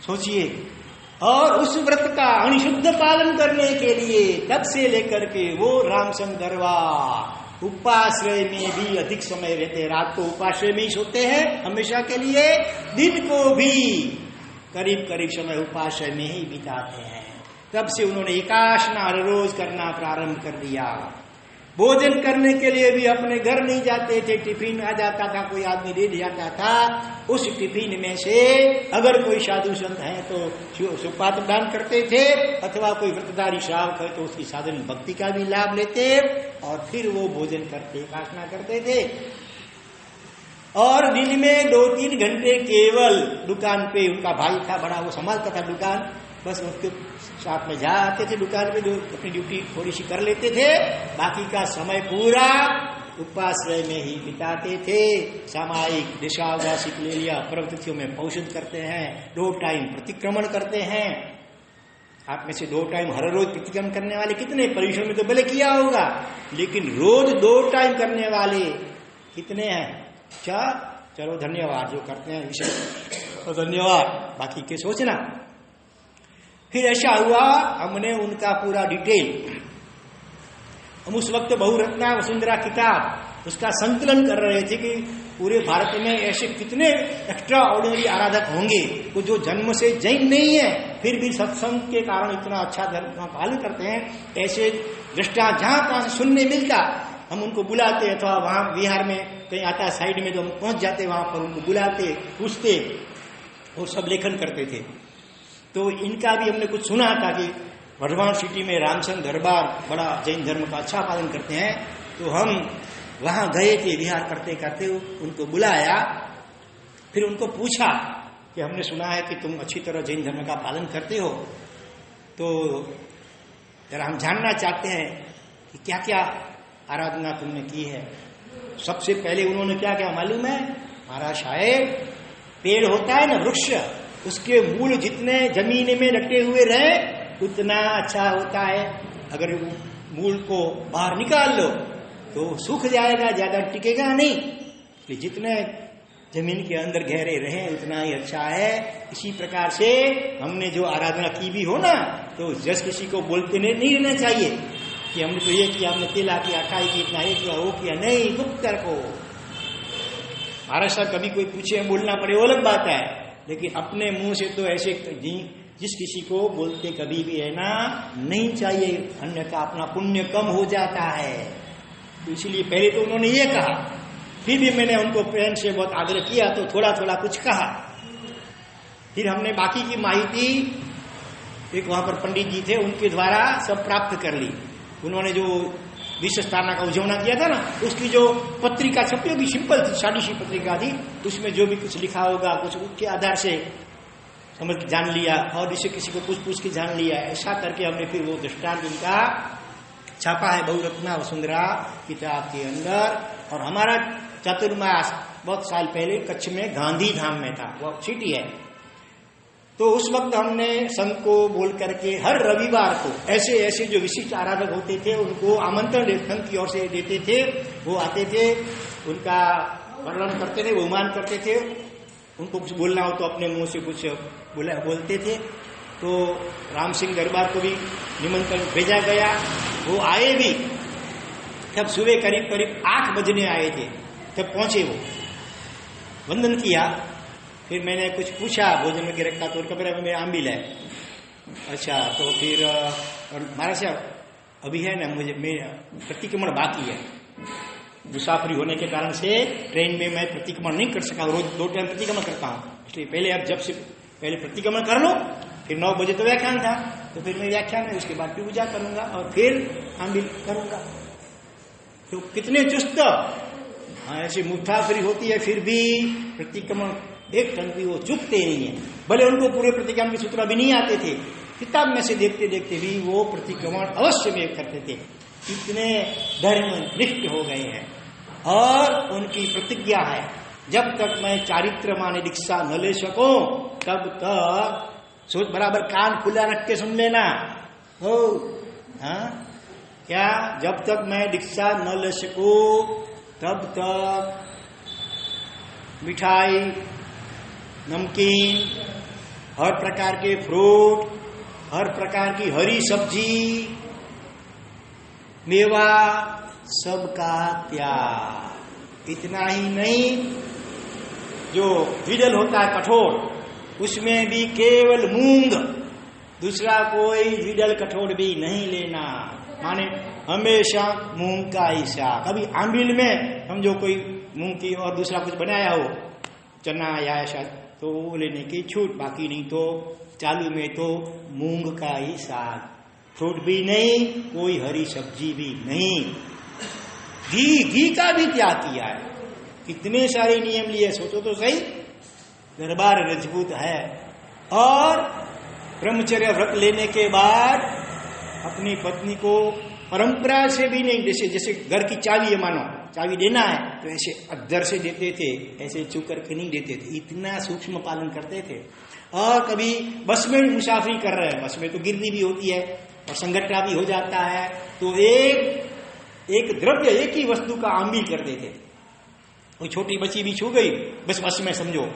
सोचिए, और उस व्रत का अनिशुद्ध पालन करने के लिए तब से लेकर के वो रामचंद्र दरबार उपाश्रय में भी अधिक समय रहते हैं। रात को उपाश्रय में ही सोते हैं हमेशा के लिए, दिन को भी करीब समय उपाश्रय में ही बिताते हैं। तब से उन्होंने एकाशना हर रोज करना प्रारंभ कर दिया। भोजन करने के लिए भी अपने घर नहीं जाते थे, टिफिन आ जाता था, कोई आदमी दे जाता था, उस टिफिन में से अगर कोई साधु संत है तो सुपात्र दान करते थे, अथवा कोई व्रतधारी श्रावक है तो उसकी साधन भक्ति का भी लाभ लेते, और फिर वो भोजन करते, एकाशना करते थे। और दिन में 2-3 घंटे केवल दुकान पे, उनका भाई था बड़ा, वो संभालता था दुकान, बस उसके साथ में जाते थे दुकान पे, अपनी ड्यूटी थोड़ी सी कर लेते थे, बाकी का समय पूरा उपाश्रय में ही बिताते थे। सामायिक दिशावासिक ले लिया, पर्वतिथियों में औषध करते हैं, 2 टाइम प्रतिक्रमण करते हैं। आप में से 2 टाइम हर रोज प्रतिक्रमण करने वाले कितने? परिश्रम में तो भले किया होगा, लेकिन रोज 2 टाइम करने वाले कितने हैं? क्या? चलो धन्यवाद जो करते हैं विषय तो धन्यवाद, बाकी के सोचना। फिर ऐसा हुआ, हमने उनका पूरा डिटेल, हम उस वक्त बहुरत्ना वसुंधरा किताब उसका संकलन कर रहे थे कि पूरे भारत में ऐसे कितने एक्स्ट्रा ऑर्डिनरी आराधक होंगे वो जो जन्म से जैन नहीं है, फिर भी सत्संग के कारण इतना अच्छा धर्म का पालन करते हैं। ऐसे दृष्टा जहां तहां सुनने मिलता, हम उनको बुलाते, अथवा वहां बिहार में कहीं आता साइड में तो हम पहुंच जाते, वहां पर उनको बुलाते, पूछते, और सब लेखन करते थे। तो इनका भी हमने कुछ सुना था कि वर्धमान सिटी में रामचंद्र दरबार बड़ा जैन धर्म का अच्छा पालन करते हैं, तो हम वहां गए थे, विहार करते करते उनको बुलाया, फिर उनको पूछा कि हमने सुना है कि तुम अच्छी तरह जैन धर्म का पालन करते हो, तो जरा हम जानना चाहते हैं कि क्या क्या आराधना तुमने की है। सबसे पहले उन्होंने क्या क्या मालूम है? महाराज साहेब, पेड़ होता है ना, वृक्ष, उसके मूल जितने जमीन में रटे हुए रहे उतना अच्छा होता है। अगर मूल को बाहर निकाल लो तो सूख जाएगा, ज्यादा टिकेगा नहीं, इसलिए जितने जमीन के अंदर गहरे रहे उतना ही अच्छा है। इसी प्रकार से हमने जो आराधना की भी हो ना, तो जस किसी को बोलते नहीं रहना चाहिए कि हमने तो ये किया, हमने तिला किया, अठाई की, इतना ये किया, वो किया, नहीं, गुप्त को। महाराज साहब कभी कोई पूछे बोलना पड़े वो अलग बात है, लेकिन अपने मुंह से तो ऐसे जिस किसी को बोलते कभी भी है ना नहीं चाहिए, अन्यथा अपना पुण्य कम हो जाता है। तो इसलिए पहले तो उन्होंने ये कहा, फिर भी मैंने उनको प्रेम से बहुत आग्रह किया तो थोड़ा थोड़ा कुछ कहा। फिर हमने बाकी की माहिती एक वहां पर पंडित जी थे उनके द्वारा सब प्राप्त कर ली। उन्होंने जो विश्व स्थापना का उज्जवना किया था ना, उसकी जो पत्रिका छपी होगी सिंपल थी, सादी सी पत्रिका थी, उसमें जो भी कुछ लिखा होगा कुछ उसके आधार से समझ जान लिया और इसे किसी को पूछ के जान लिया। ऐसा करके हमने फिर वो दृष्टांत उनका छापा है बहुरत्ना वसुंधरा किताब के अंदर। और हमारा चातुर्मास बहुत साल पहले कच्छ में गांधी धाम में था, वो सिटी है। तो उस वक्त हमने संत को बोल करके हर रविवार को ऐसे ऐसे जो विशिष्ट आराधक होते थे उनको आमंत्रण संत की ओर से देते थे। वो आते थे, उनका वर्णन करते थे, बहुमान करते थे। उनको कुछ बोलना हो तो अपने मुंह से कुछ बोलते थे। तो राम सिंह दरबार को भी निमंत्रण भेजा गया, वो आए भी। तब सुबह करीब करीब 8 बजने आए थे, तब पहुंचे वो, वंदन किया। फिर मैंने कुछ पूछा भोजन में रखा तो उनका मेरा आम्बिल है। अच्छा, तो फिर महाराज साहब अभी है ना, मुझे प्रतिक्रमण बाकी है, मुसाफरी होने के कारण से ट्रेन में मैं प्रतिक्रमण नहीं कर सका, रोज 2 टाइम प्रतिक्रमण करता हूँ। इसलिए पहले अब जब से पहले प्रतिक्रमण कर लो, फिर 9 बजे तो व्याख्यान था, तो फिर मैं व्याख्यान है उसके बाद फिर पूजा करूंगा और फिर आम्बिल करूंगा। तो कितने चुस्त, हाँ ऐसी मुसाफरी होती है फिर भी प्रतिक्रमण एक टन भी वो चुकते नहीं है। भले उनको पूरे प्रतिक्रमण के सूत्र भी नहीं आते थे, किताब में से देखते देखते भी वो प्रतिक्रमण अवश्य में करते थे। इतने धर्मनिष्ठ हो गए हैं। और उनकी प्रतिज्ञा है, जब तक मैं चारित्र माने दीक्षा न ले सकूं तब तक, सोच बराबर कान खुला रख के सुन लेना हो, हाँ क्या, जब तक मैं दीक्षा न ले सकूं तब तक मिठाई, नमकीन, हर प्रकार के फ्रूट, हर प्रकार की हरी सब्जी, मेवा, सबका त्याग। इतना ही नहीं, जो द्विदल होता है कठोर, उसमें भी केवल मूंग, दूसरा कोई द्विदल कठोर भी नहीं लेना। माने हमेशा मूंग का ही साग। कभी आम्बिल में हम जो कोई मूंग की और दूसरा कुछ बनाया हो, चना या ऐसा, तो वो लेने की छूट, बाकी नहीं तो चालू में तो मूंग का ही साग, फ्रूट भी नहीं, कोई हरी सब्जी भी नहीं। घी का भी त्याग किया है। कितने सारे नियम लिए, सोचो तो सही। दरबार रजपूत है और ब्रह्मचर्य व्रत लेने के बाद अपनी पत्नी को परंपरा से भी नहीं, जैसे घर की चाबी है, मानो चाबी देना है तो ऐसे अद्धर से देते थे, ऐसे चुप करके नहीं देते थे। इतना सूक्ष्म पालन करते थे। और कभी बस में भी मुसाफरी कर रहे हैं, बस में तो गिरनी भी होती है और संगठना भी हो जाता है, तो एक द्रव्य, एक ही वस्तु का आम्बिल करते थे। कोई छोटी बच्ची भी छू गई बस में समझो,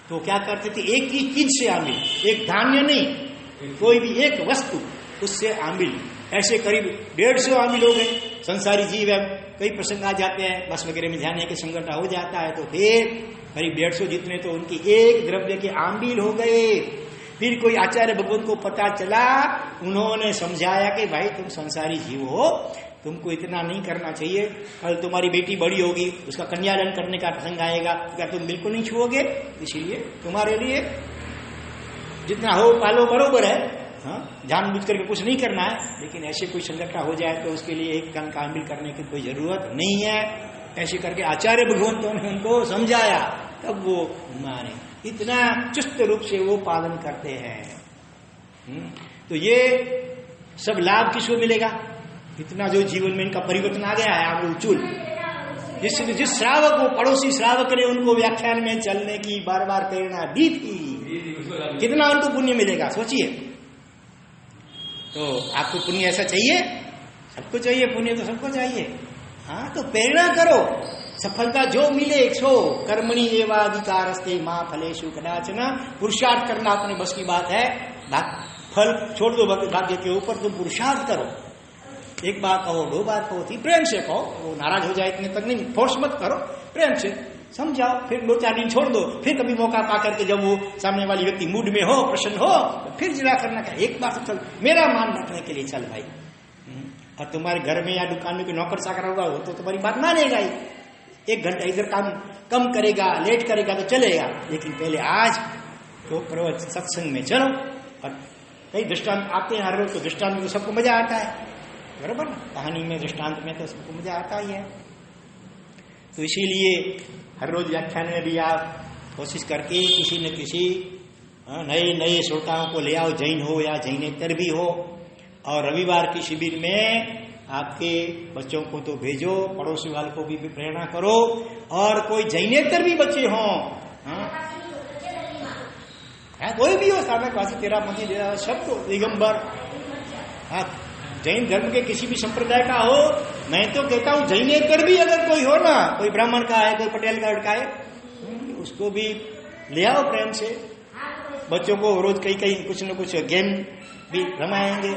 तो क्या करते थे, एक ही चीज से आम्बिल, एक धान्य नहीं, कोई भी एक वस्तु, उससे आम्बिल। ऐसे करीब 150 आम्बिल हो गए। संसारी जीव है, कई प्रसंग आ जाते हैं, बस वगैरह में जाने के संगठन हो जाता है, तो फिर करीब 150 जितने तो उनकी एक द्रव्य के आम्बिल हो गए। फिर कोई आचार्य भगवंत को पता चला, उन्होंने समझाया कि भाई तुम संसारी जीव हो, तुमको इतना नहीं करना चाहिए, कल तुम्हारी बेटी बड़ी होगी, उसका कन्यादान करने का प्रसंग आएगा, क्या तुम बिल्कुल नहीं छुओगे? इसीलिए तुम्हारे लिए जितना हो पालो बरोबर है, हाँ जानबूझ करके कुछ नहीं करना है, लेकिन ऐसे कोई संगठन हो जाए तो उसके लिए एक कण का आम्बिल करने की कोई जरूरत नहीं है। ऐसे करके आचार्य भगवंतों ने उनको समझाया, तब वो माने। इतना चुस्त रूप से वो पालन करते हैं। तो ये सब लाभ किसको मिलेगा? इतना जो जीवन में इनका परिवर्तन आ गया है आमूलचूल। जिस श्रावक को, पड़ोसी श्रावक ने उनको व्याख्यान में चलने की बार बार प्रेरणा दी थी, कितना उनको पुण्य मिलेगा सोचिए। तो आपको पुण्य ऐसा चाहिए? सबको चाहिए पुण्य, तो सबको चाहिए। हाँ, तो प्रेरणा करो, सफलता जो मिले सो कर्मणि एवाधिकारस्ते मां फलेषु कदाचन। पुरुषार्थ करना अपने बस की बात है, फल छोड़ दो भाग्य के ऊपर, तुम पुरुषार्थ करो। एक बार कहो, 2 बार कहो, प्रेम से कहो, वो नाराज हो जाए इतने तक नहीं, फोर्स मत करो, प्रेम से समझाओ। फिर 2-4 दिन छोड़ दो, फिर कभी मौका पा करके जब वो सामने वाली व्यक्ति मूड में हो, प्रसन्न हो, तो फिर जिला करना का एक बार से चल, मेरा मान रखने के लिए चल भाई। और तुम्हारे घर में या दुकान में कोई नौकर चाकर होगा, वो तो तुम्हारी बात मानेगा ही। 1 घंटा इधर काम कम करेगा, लेट करेगा तो चलेगा, लेकिन पहले आज तो प्रवचन सत्संग में चलो। और कई दृष्टांत आते हैं हर रोज, तो दृष्टांत में तो सबको मजा आता है, बराबर ना? कहानी में, दृष्टांत में तो सबको मजा आता ही है। तो इसीलिए हर रोज व्याख्यान में भी आप कोशिश करके किसी न किसी नए नए श्रोताओं को ले आओ, जैन हो या जैनेतर भी हो। और रविवार की शिविर में आपके बच्चों को तो भेजो, पड़ोसी वालों को भी प्रेरणा करो, और कोई जैनेतर भी बच्चे हों, कोई भी हो, साधकवासी, तेरापंथी, सब तो दिगंबर, जैन धर्म के किसी भी संप्रदाय का हो। मैं तो कहता हूं जैनेतर भी अगर कोई हो ना, कोई ब्राह्मण का है, कोई पटेल का लड़का है, उसको भी ले आओ प्रेम से। बच्चों को रोज कहीं कुछ न कुछ गेम भी रमाएंगे।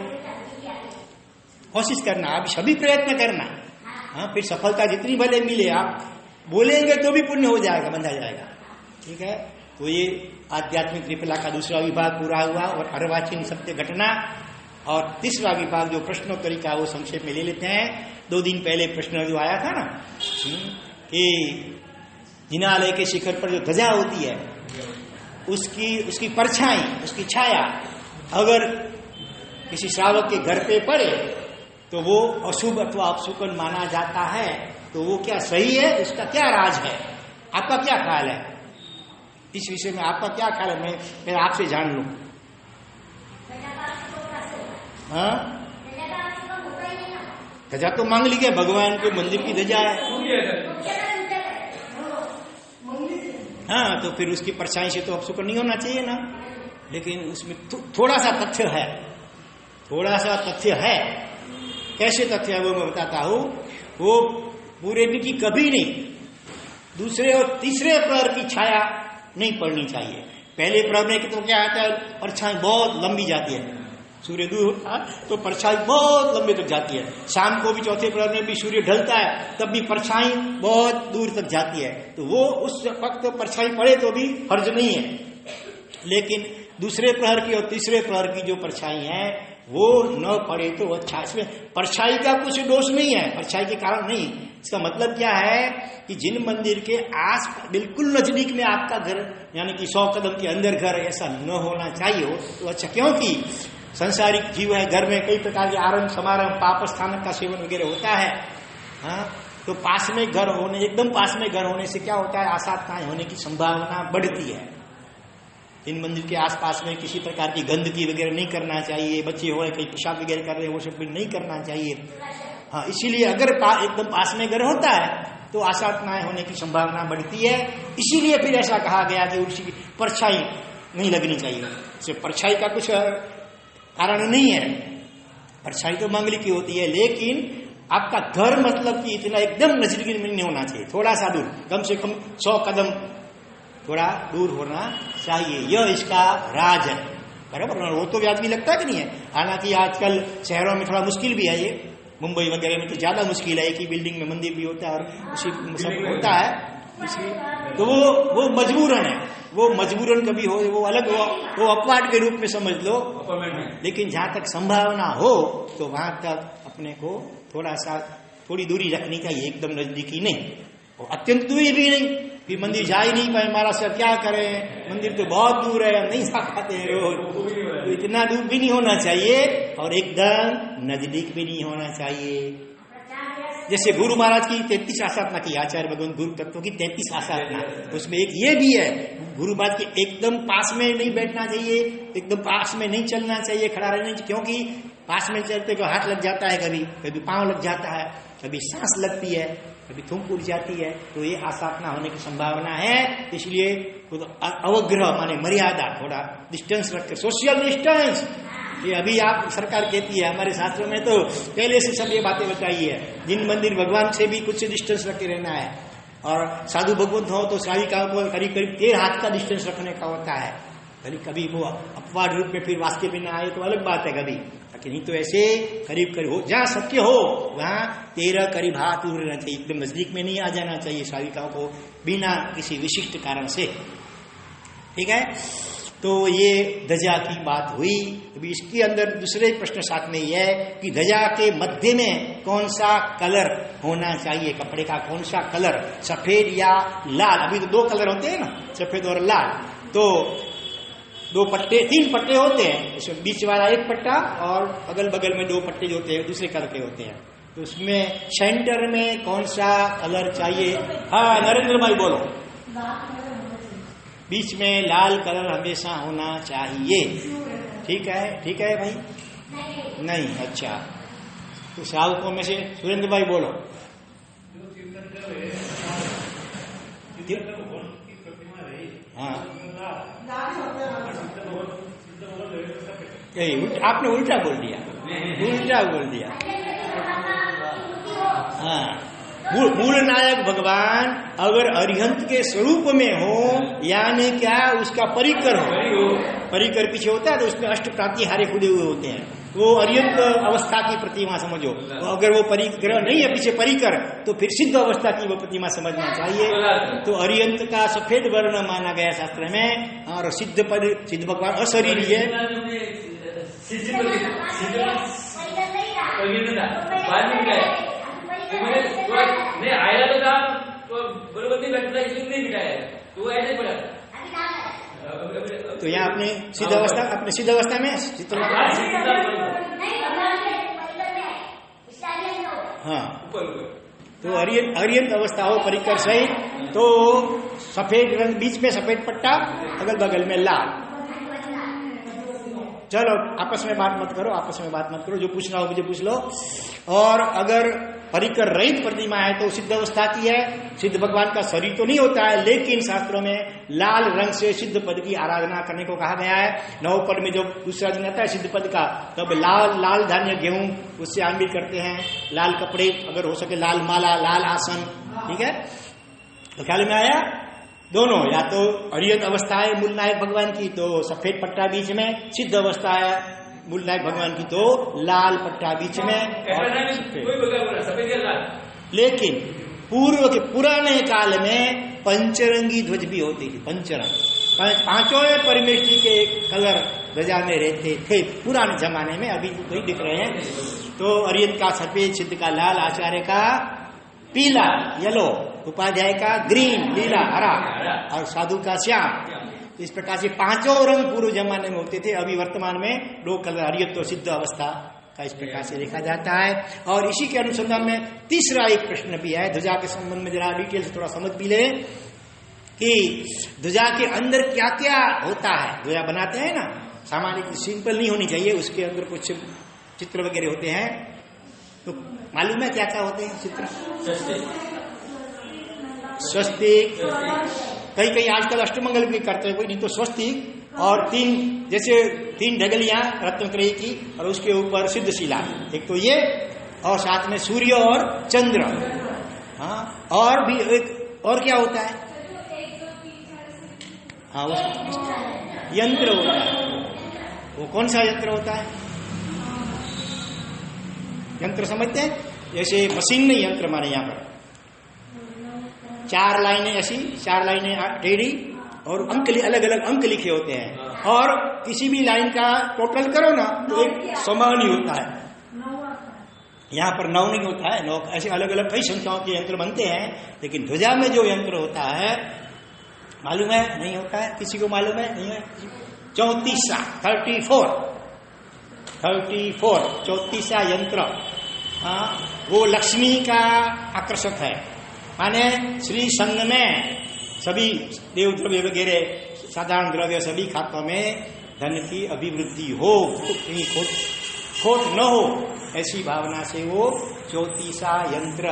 कोशिश करना, आप सभी प्रयत्न करना। हाँ, फिर सफलता जितनी भले मिले, आप बोलेंगे तो भी पुण्य हो जाएगा, बंधा जाएगा। ठीक है, तो ये आध्यात्मिक त्रिफला का दूसरा विभाग पूरा हुआ, और अर्वाचीन सत्य घटना। और तीसरा विभाग जो प्रश्नोत्तरी का, वो संक्षेप में ले लेते हैं। 2 दिन पहले प्रश्न जो आया था ना कि जिनालय के शिखर पर जो ध्वजा होती है, उसकी परछाई, उसकी छाया अगर किसी श्रावक के घर पे पड़े तो वो अशुभ अथवा अपशुकन माना जाता है। तो वो क्या सही है, उसका क्या राज है, आपका क्या ख्याल है इस विषय में? आपका क्या ख्याल है, मैं आपसे जान लूं। हाँ, ध्वजा तो मांग ली, भगवान के मंदिर की ध्वजा है। हाँ, तो फिर उसकी परछाई से तो अपशुकन नहीं होना चाहिए ना। लेकिन उसमें थोड़ा सा तथ्य है, थोड़ा सा तथ्य है। कैसे तथ्य है वो मैं बताता हूं। वो पूरे दिन की कभी नहीं, दूसरे और तीसरे प्रहर की छाया नहीं पड़नी चाहिए। पहले प्रहर में तो क्या आता है, परछाई बहुत लंबी जाती है, सूर्य दूर होता तो परछाई बहुत लंबे तक जाती है। शाम को भी चौथे प्रहर में भी सूर्य ढलता है, तब भी परछाई बहुत दूर तक जाती है। तो वो उस वक्त परछाई पड़े तो भी हर्ज नहीं है। लेकिन दूसरे प्रहर की और तीसरे प्रहर की जो परछाई है वो न पड़े तो अच्छा। इसमें परछाई का कुछ दोष नहीं है, परछाई के कारण नहीं। इसका मतलब क्या है कि जिन मंदिर के आस बिल्कुल नजदीक में आपका घर, यानी कि 100 कदम के अंदर घर, ऐसा न होना चाहिए हो तो अच्छा। क्योंकि संसारिक जीव है, घर में कई प्रकार के आरंभ समारंभ, पाप स्थानक का सेवन वगैरह होता है। हाँ, तो पास में घर होने, एकदम पास में घर होने से क्या होता है, आसाताएं होने की संभावना बढ़ती है। इन मंदिर के आसपास में किसी प्रकार की गंदगी वगैरह नहीं करना चाहिए। बच्चे हो रहे कहीं पेशाब वगैरह कर रहे हैं, वो सब भी नहीं करना चाहिए। हाँ, इसीलिए अगर एकदम पास में घर होता है तो आसाताएं होने की संभावना बढ़ती है। इसीलिए फिर ऐसा कहा गया कि उसकी परछाई नहीं लगनी चाहिए। सिर्फ परछाई का कुछ कारण नहीं है, परछाई तो मंगली की होती है। लेकिन आपका घर मतलब कि इतना एकदम नजदीक में नहीं होना चाहिए, थोड़ा सा दूर, कम से कम 100 कदम थोड़ा दूर होना चाहिए। यह इसका राज है, बराबर। वो तो व्याज भी लगता है कि नहीं है। हालांकि आजकल शहरों में थोड़ा मुश्किल भी है, ये मुंबई वगैरह में तो ज्यादा मुश्किल है। एक ही बिल्डिंग में मंदिर भी होता है और उसी सब होता है, इसलिए तो वो मजबूरन है। वो मजबूरन कभी हो, वो अलग हो, वो अपवाद के रूप में समझ लो। लेकिन जहां तक संभावना हो तो वहां तक अपने को थोड़ी दूरी रखनी चाहिए, एकदम नजदीकी नहीं, और अत्यंत दूरी भी नहीं। फिर मंदिर जा ही नहीं पाए, महाराज से क्या करें, मंदिर तो बहुत दूर है, हम नहीं जा पाते हैं रोज। तो इतना दूर भी नहीं होना चाहिए और एकदम नजदीक भी नहीं होना चाहिए। जैसे गुरु महाराज की 33 आसाधना की, आचार्य भगवान गुरु तत्व की 33 आसाधना, उसमें एक ये भी है, गुरु महाराज के एकदम पास में नहीं बैठना चाहिए, एकदम पास में नहीं चलना चाहिए, खड़ा रहना चाहिए। क्योंकि पास में चलते को हाथ लग जाता है, कभी कभी पांव लग जाता है, कभी सांस लगती है, कभी थूक उठ जाती है, तो ये आसाधना होने की संभावना है। इसलिए अवग्रह माने मर्यादा, थोड़ा डिस्टेंस रखकर, सोशल डिस्टेंस। ये अभी आप सरकार कहती है, हमारे शास्त्रों में तो पहले से सब ये बातें बताई है। जिन मंदिर भगवान से भी कुछ डिस्टेंस रख के रहना है, और साधु भगवंत हो तो श्राविकाओं को करीब करीब 13 हाथ का डिस्टेंस रखने का होता है। कभी वो अपवाद रूप में फिर वास्तव में ना आए तो अलग बात है कभी, लेकिन नहीं तो ऐसे करीब करीब हो, जहां शक्य हो वहां 13 करीब हाथ दूर रहना चाहिए, एकदम नजदीक में नहीं आ जाना चाहिए श्राविकाओं को बिना किसी विशिष्ट कारण से। ठीक है, तो ये ध्वजा की बात हुई। अभी इसके अंदर दूसरे प्रश्न साथ में यह है कि ध्वजा के मध्य में कौन सा कलर होना चाहिए, कपड़े का कौन सा कलर, सफेद या लाल। अभी तो 2 कलर होते हैं ना, सफेद और लाल। तो 3 पट्टे होते हैं, इसमें बीच वाला एक पट्टा और अगल बगल में 2 पट्टे जो होते हैं दूसरे कलर के होते हैं। तो उसमें सेंटर में कौन सा कलर चाहिए? हाँ, नरेंद्र भाई बोलो। बीच में लाल कलर हमेशा होना चाहिए। ठीक है भाई? नहीं, अच्छा। तो श्रावकों में से सुरेंद्र भाई बोलो। हाँ, आपने उल्टा बोल दिया। हाँ, मूल नायक भगवान अगर अरिहंत के स्वरूप में हो, यानी क्या उसका परिकर हो, परिकर पीछे होता है तो उसमें अष्ट प्रातिहार्य खुदे हुए होते हैं, वो अरिहंत अवस्था की प्रतिमा समझो। तो अगर वो परिग्रह नहीं है पीछे परिकर, तो फिर सिद्ध अवस्था की वो प्रतिमा समझना चाहिए। तो अरिहंत का सफेद वर्ण माना गया शास्त्र में, और सिद्ध भगवान अशरीरी है। नहीं आया तो था तो बरोबर नहीं बैठता, इसलिए नहीं बिठाया, तो ऐसे पड़ा। तो यहाँ अपने सिद्ध अवस्था में हाँ, तो अरियंत अवस्था हो परिकर सहित, तो सफेद रंग, बीच में सफेद पट्टा, अगल बगल में लाल। चलो आपस में बात मत करो, जो पूछना हो मुझे पूछ लो। और अगर परिकर रहित प्रतिमा है तो सिद्ध अवस्था की है, सिद्ध भगवान का शरीर तो नहीं होता है, लेकिन शास्त्रों में लाल रंग से सिद्ध पद की आराधना करने को कहा गया है। नव पद में जो दूसरा दिन आता है सिद्ध पद का, तब लाल धान्य गेहूं उससे आमिर करते हैं, लाल कपड़े, अगर हो सके लाल माला, लाल आसन। ठीक है, तो ख्याल में आया? दोनों, या तो अरिहंत अवस्था है मूल नायक भगवान की तो सफेद पट्टा बीच में, सिद्ध अवस्था है मूल नायक भगवान की तो लाल पट्टा बीच में। लेकिन पूर्व के पुराने काल में पंचरंगी ध्वज भी होती थी, पंचरंग, पांचों परमेष्ठी के कलर ध्वजा में रहते थे पुराने जमाने में, अभी तो नहीं दिख रहे हैं। तो अरिहंत का सफेद, सिद्ध का लाल, आचार्य का पीला येलो, उपाध्याय का ग्रीन नीला हरा, और साधु का श्याम। इस प्रकार से पांचों रंग पूर्व जमाने में होते थे। अभी वर्तमान में 2 कलर, अरिहंत तो सिद्ध अवस्था का इस प्रकार से देखा जाता है। और इसी के अनुसंधान में तीसरा एक प्रश्न भी है, ध्वजा के संबंध में जरा डिटेल से थोड़ा समझ भी ले कि ध्वजा के अंदर क्या क्या होता है। ध्वजा बनाते हैं ना, सामान्य सिंपल नहीं होनी चाहिए, उसके अंदर कुछ चित्र वगैरह होते हैं। तो मालूम है क्या क्या होते हैं चित्र? स्वस्तिक, कई आजकल अष्टमंगल भी करते हैं कोई, नहीं तो स्वस्तिक, और 3 ढगलियां रत्नत्रयी की, और उसके ऊपर सिद्धशिला, एक तो ये, और साथ में सूर्य और चंद्र। हाँ, और भी एक और क्या होता है? हाँ, यंत्र होता है। वो कौन सा यंत्र होता है? यंत्र समझते हैं? जैसे मशीन नहीं, यंत्र माने यहाँ पर 4 लाइनें ऐसी, 4 लाइनें टेढ़ी, और अंक अलग अलग अंक लिखे होते हैं, और किसी भी लाइन का टोटल करो ना तो एक समान ही होता है। यहाँ पर 9 नहीं होता है, 9 ऐसे अलग अलग कई संख्याओं के यंत्र बनते हैं। लेकिन ध्वजा में जो यंत्र होता है मालूम है? नहीं होता है? किसी को मालूम है? नहीं है? 34 34 यंत्र, वो लक्ष्मी का आकर्षक है। माने श्री संघ में सभी देव द्रव्य वगैरह साधारण द्रव्य सभी खातों में धन की अभिवृद्धि हो, कहीं खोट न हो, ऐसी भावना से वो 34 यंत्र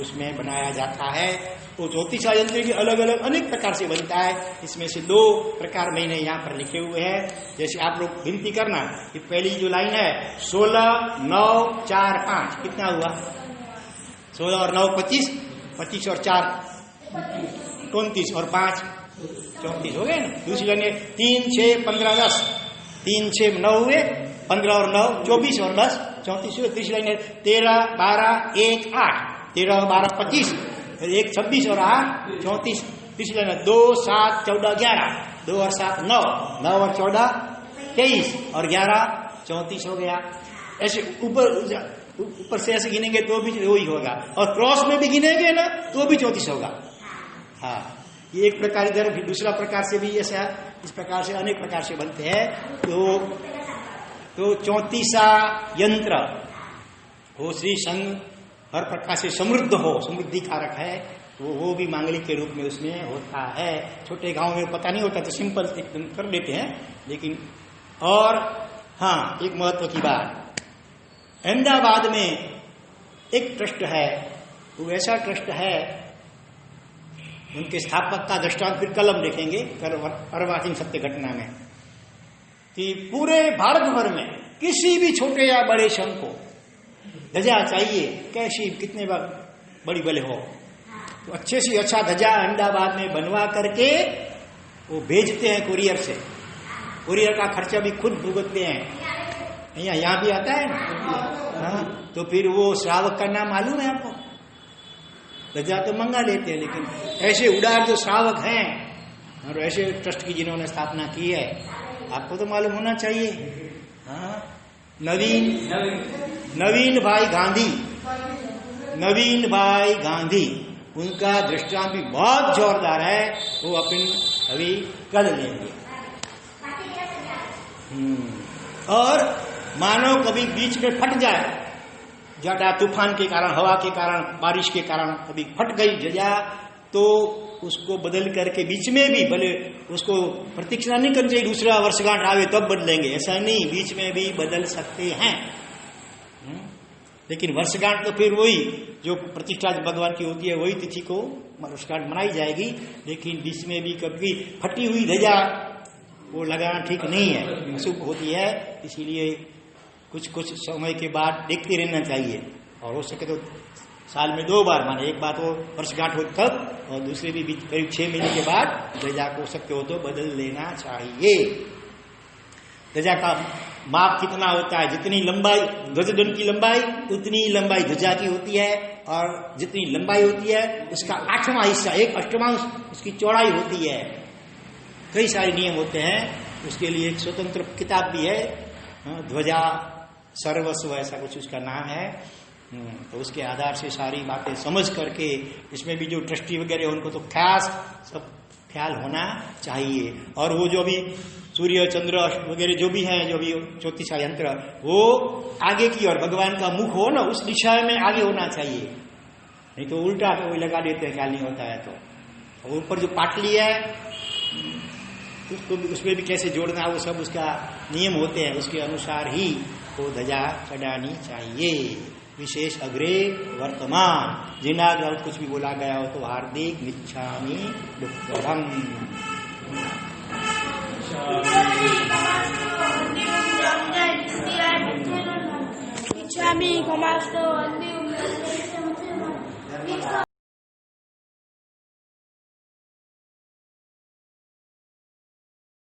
उसमें बनाया जाता है। तो 34 यंत्र भी अलग अलग अनेक प्रकार से बनता है। इसमें से 2 प्रकार मैंने यहाँ पर लिखे हुए हैं। जैसे आप लोग गिनती करना कि पहली जो लाइन है 16, 9, 4, 5 कितना हुआ? 16 और 9 25, 25 और 4 29 और 5 34 हो गए ना। दूसरी लाइन 3, 6, 15, 10, 3, 6, 9 हुए, 15 और 9 24 और 10 34 हुए। तीसरी लाइन 13, 12, 1, 8, 13 और 12 25, 1 26 और 8 34। तीसरी लाइन 2, 7, 14, 11, 2 और 7 9, 9 और 14 23 और 11 34 हो गया। ऐसे ऊपर से ऐसे गिनेंगे तो भी वही होगा, और क्रॉस में भी गिनेंगे ना तो भी 34 होगा। हाँ, ये एक प्रकार इधर, भी दूसरा प्रकार से भी ऐसा, इस प्रकार से अनेक प्रकार से बनते हैं। तो 34 यंत्र वो श्री संघ हर प्रकार से समृद्ध हो, समृद्धि कारक है, तो वो भी मांगलिक के रूप में उसमें होता है। छोटे गांव में पता नहीं होता तो सिंपल एकदम कर देते हैं, लेकिन और हाँ, एक महत्व की बात, अहमदाबाद में एक ट्रस्ट है, वो ऐसा ट्रस्ट है, उनके स्थापक का दृष्टांत फिर कलम देखेंगे अर्वाचीन सत्य घटना में, कि पूरे भारत भर में किसी भी छोटे या बड़े संघ को ध्वजा चाहिए, कैसी कितने बड़ी बले हो, तो अच्छे से अच्छा ध्वजा अहमदाबाद में बनवा करके वो भेजते हैं कुरियर से। कुरियर का खर्चा भी खुद भुगतते हैं। यहाँ भी आता है ना। हाँ, तो फिर वो श्रावक का नाम मालूम है आपको? ध्वजा तो मंगा लेते हैं, लेकिन ऐसे उदार जो श्रावक हैं और ऐसे ट्रस्ट की जिन्होंने स्थापना की है, आपको तो मालूम होना चाहिए। हाँ, नवीन भाई गांधी, नवीन भाई गांधी, उनका दृष्टांत भी बहुत जोरदार है, वो अपन अभी कर लेंगे। और मानो कभी बीच में फट जाए, ज्यादा तूफान के कारण, हवा के कारण, बारिश के कारण कभी फट गई ध्वजा, तो उसको बदल करके बीच में भी, भले उसको प्रतीक्षा नहीं करनी चाहिए दूसरा वर्षगांठ आवे तब बदलेंगे, ऐसा नहीं, बीच में भी बदल सकते हैं। लेकिन वर्षगांठ तो फिर वही जो प्रतिष्ठा भगवान की होती है वही तिथि को वर्षगांठ मनाई जाएगी। लेकिन बीच में भी कभी फटी हुई ध्वजा वो लगाना ठीक नहीं है, अशुभ होती है। इसीलिए कुछ कुछ समय के बाद देखते रहना चाहिए, और हो सके तो साल में 2 बार, माने एक बार तो वर्षगांठ हो तब, और दूसरे भी करीब 6 महीने के बाद ध्वजा को शक्य हो तो बदल लेना चाहिए। ध्वजा का माप कितना होता है? जितनी लंबाई ध्वजदंड की लंबाई उतनी लंबाई ध्वजा की होती है, और जितनी लंबाई होती है उसका 8वां हिस्सा, 1/8 उसकी चौड़ाई होती है। कई सारे नियम होते हैं, उसके लिए एक स्वतंत्र किताब भी है, ध्वजा सर्वस्व ऐसा कुछ उसका नाम है। तो उसके आधार से सारी बातें समझ करके, इसमें भी जो ट्रस्टी वगैरह उनको तो खास सब ख्याल होना चाहिए। और वो जो भी सूर्य चंद्र वगैरह जो भी हैं, जो भी 34 यंत्र, वो आगे की ओर भगवान का मुख हो ना, उस दिशा में आगे होना चाहिए, नहीं तो उल्टा कोई लगा देते हैं, ख्याल नहीं होता है। तो ऊपर जो पाटली है उसको उसमें भी कैसे जोड़ना, वो सब उसका नियम होते हैं, उसके अनुसार ही वो ध्वजा चढ़ानी चाहिए। विशेष अग्रे वर्तमान, जिनाग्र कुछ भी बोला गया हो तो हार्दिक मिच्छामि दुक्कडम। Ichami,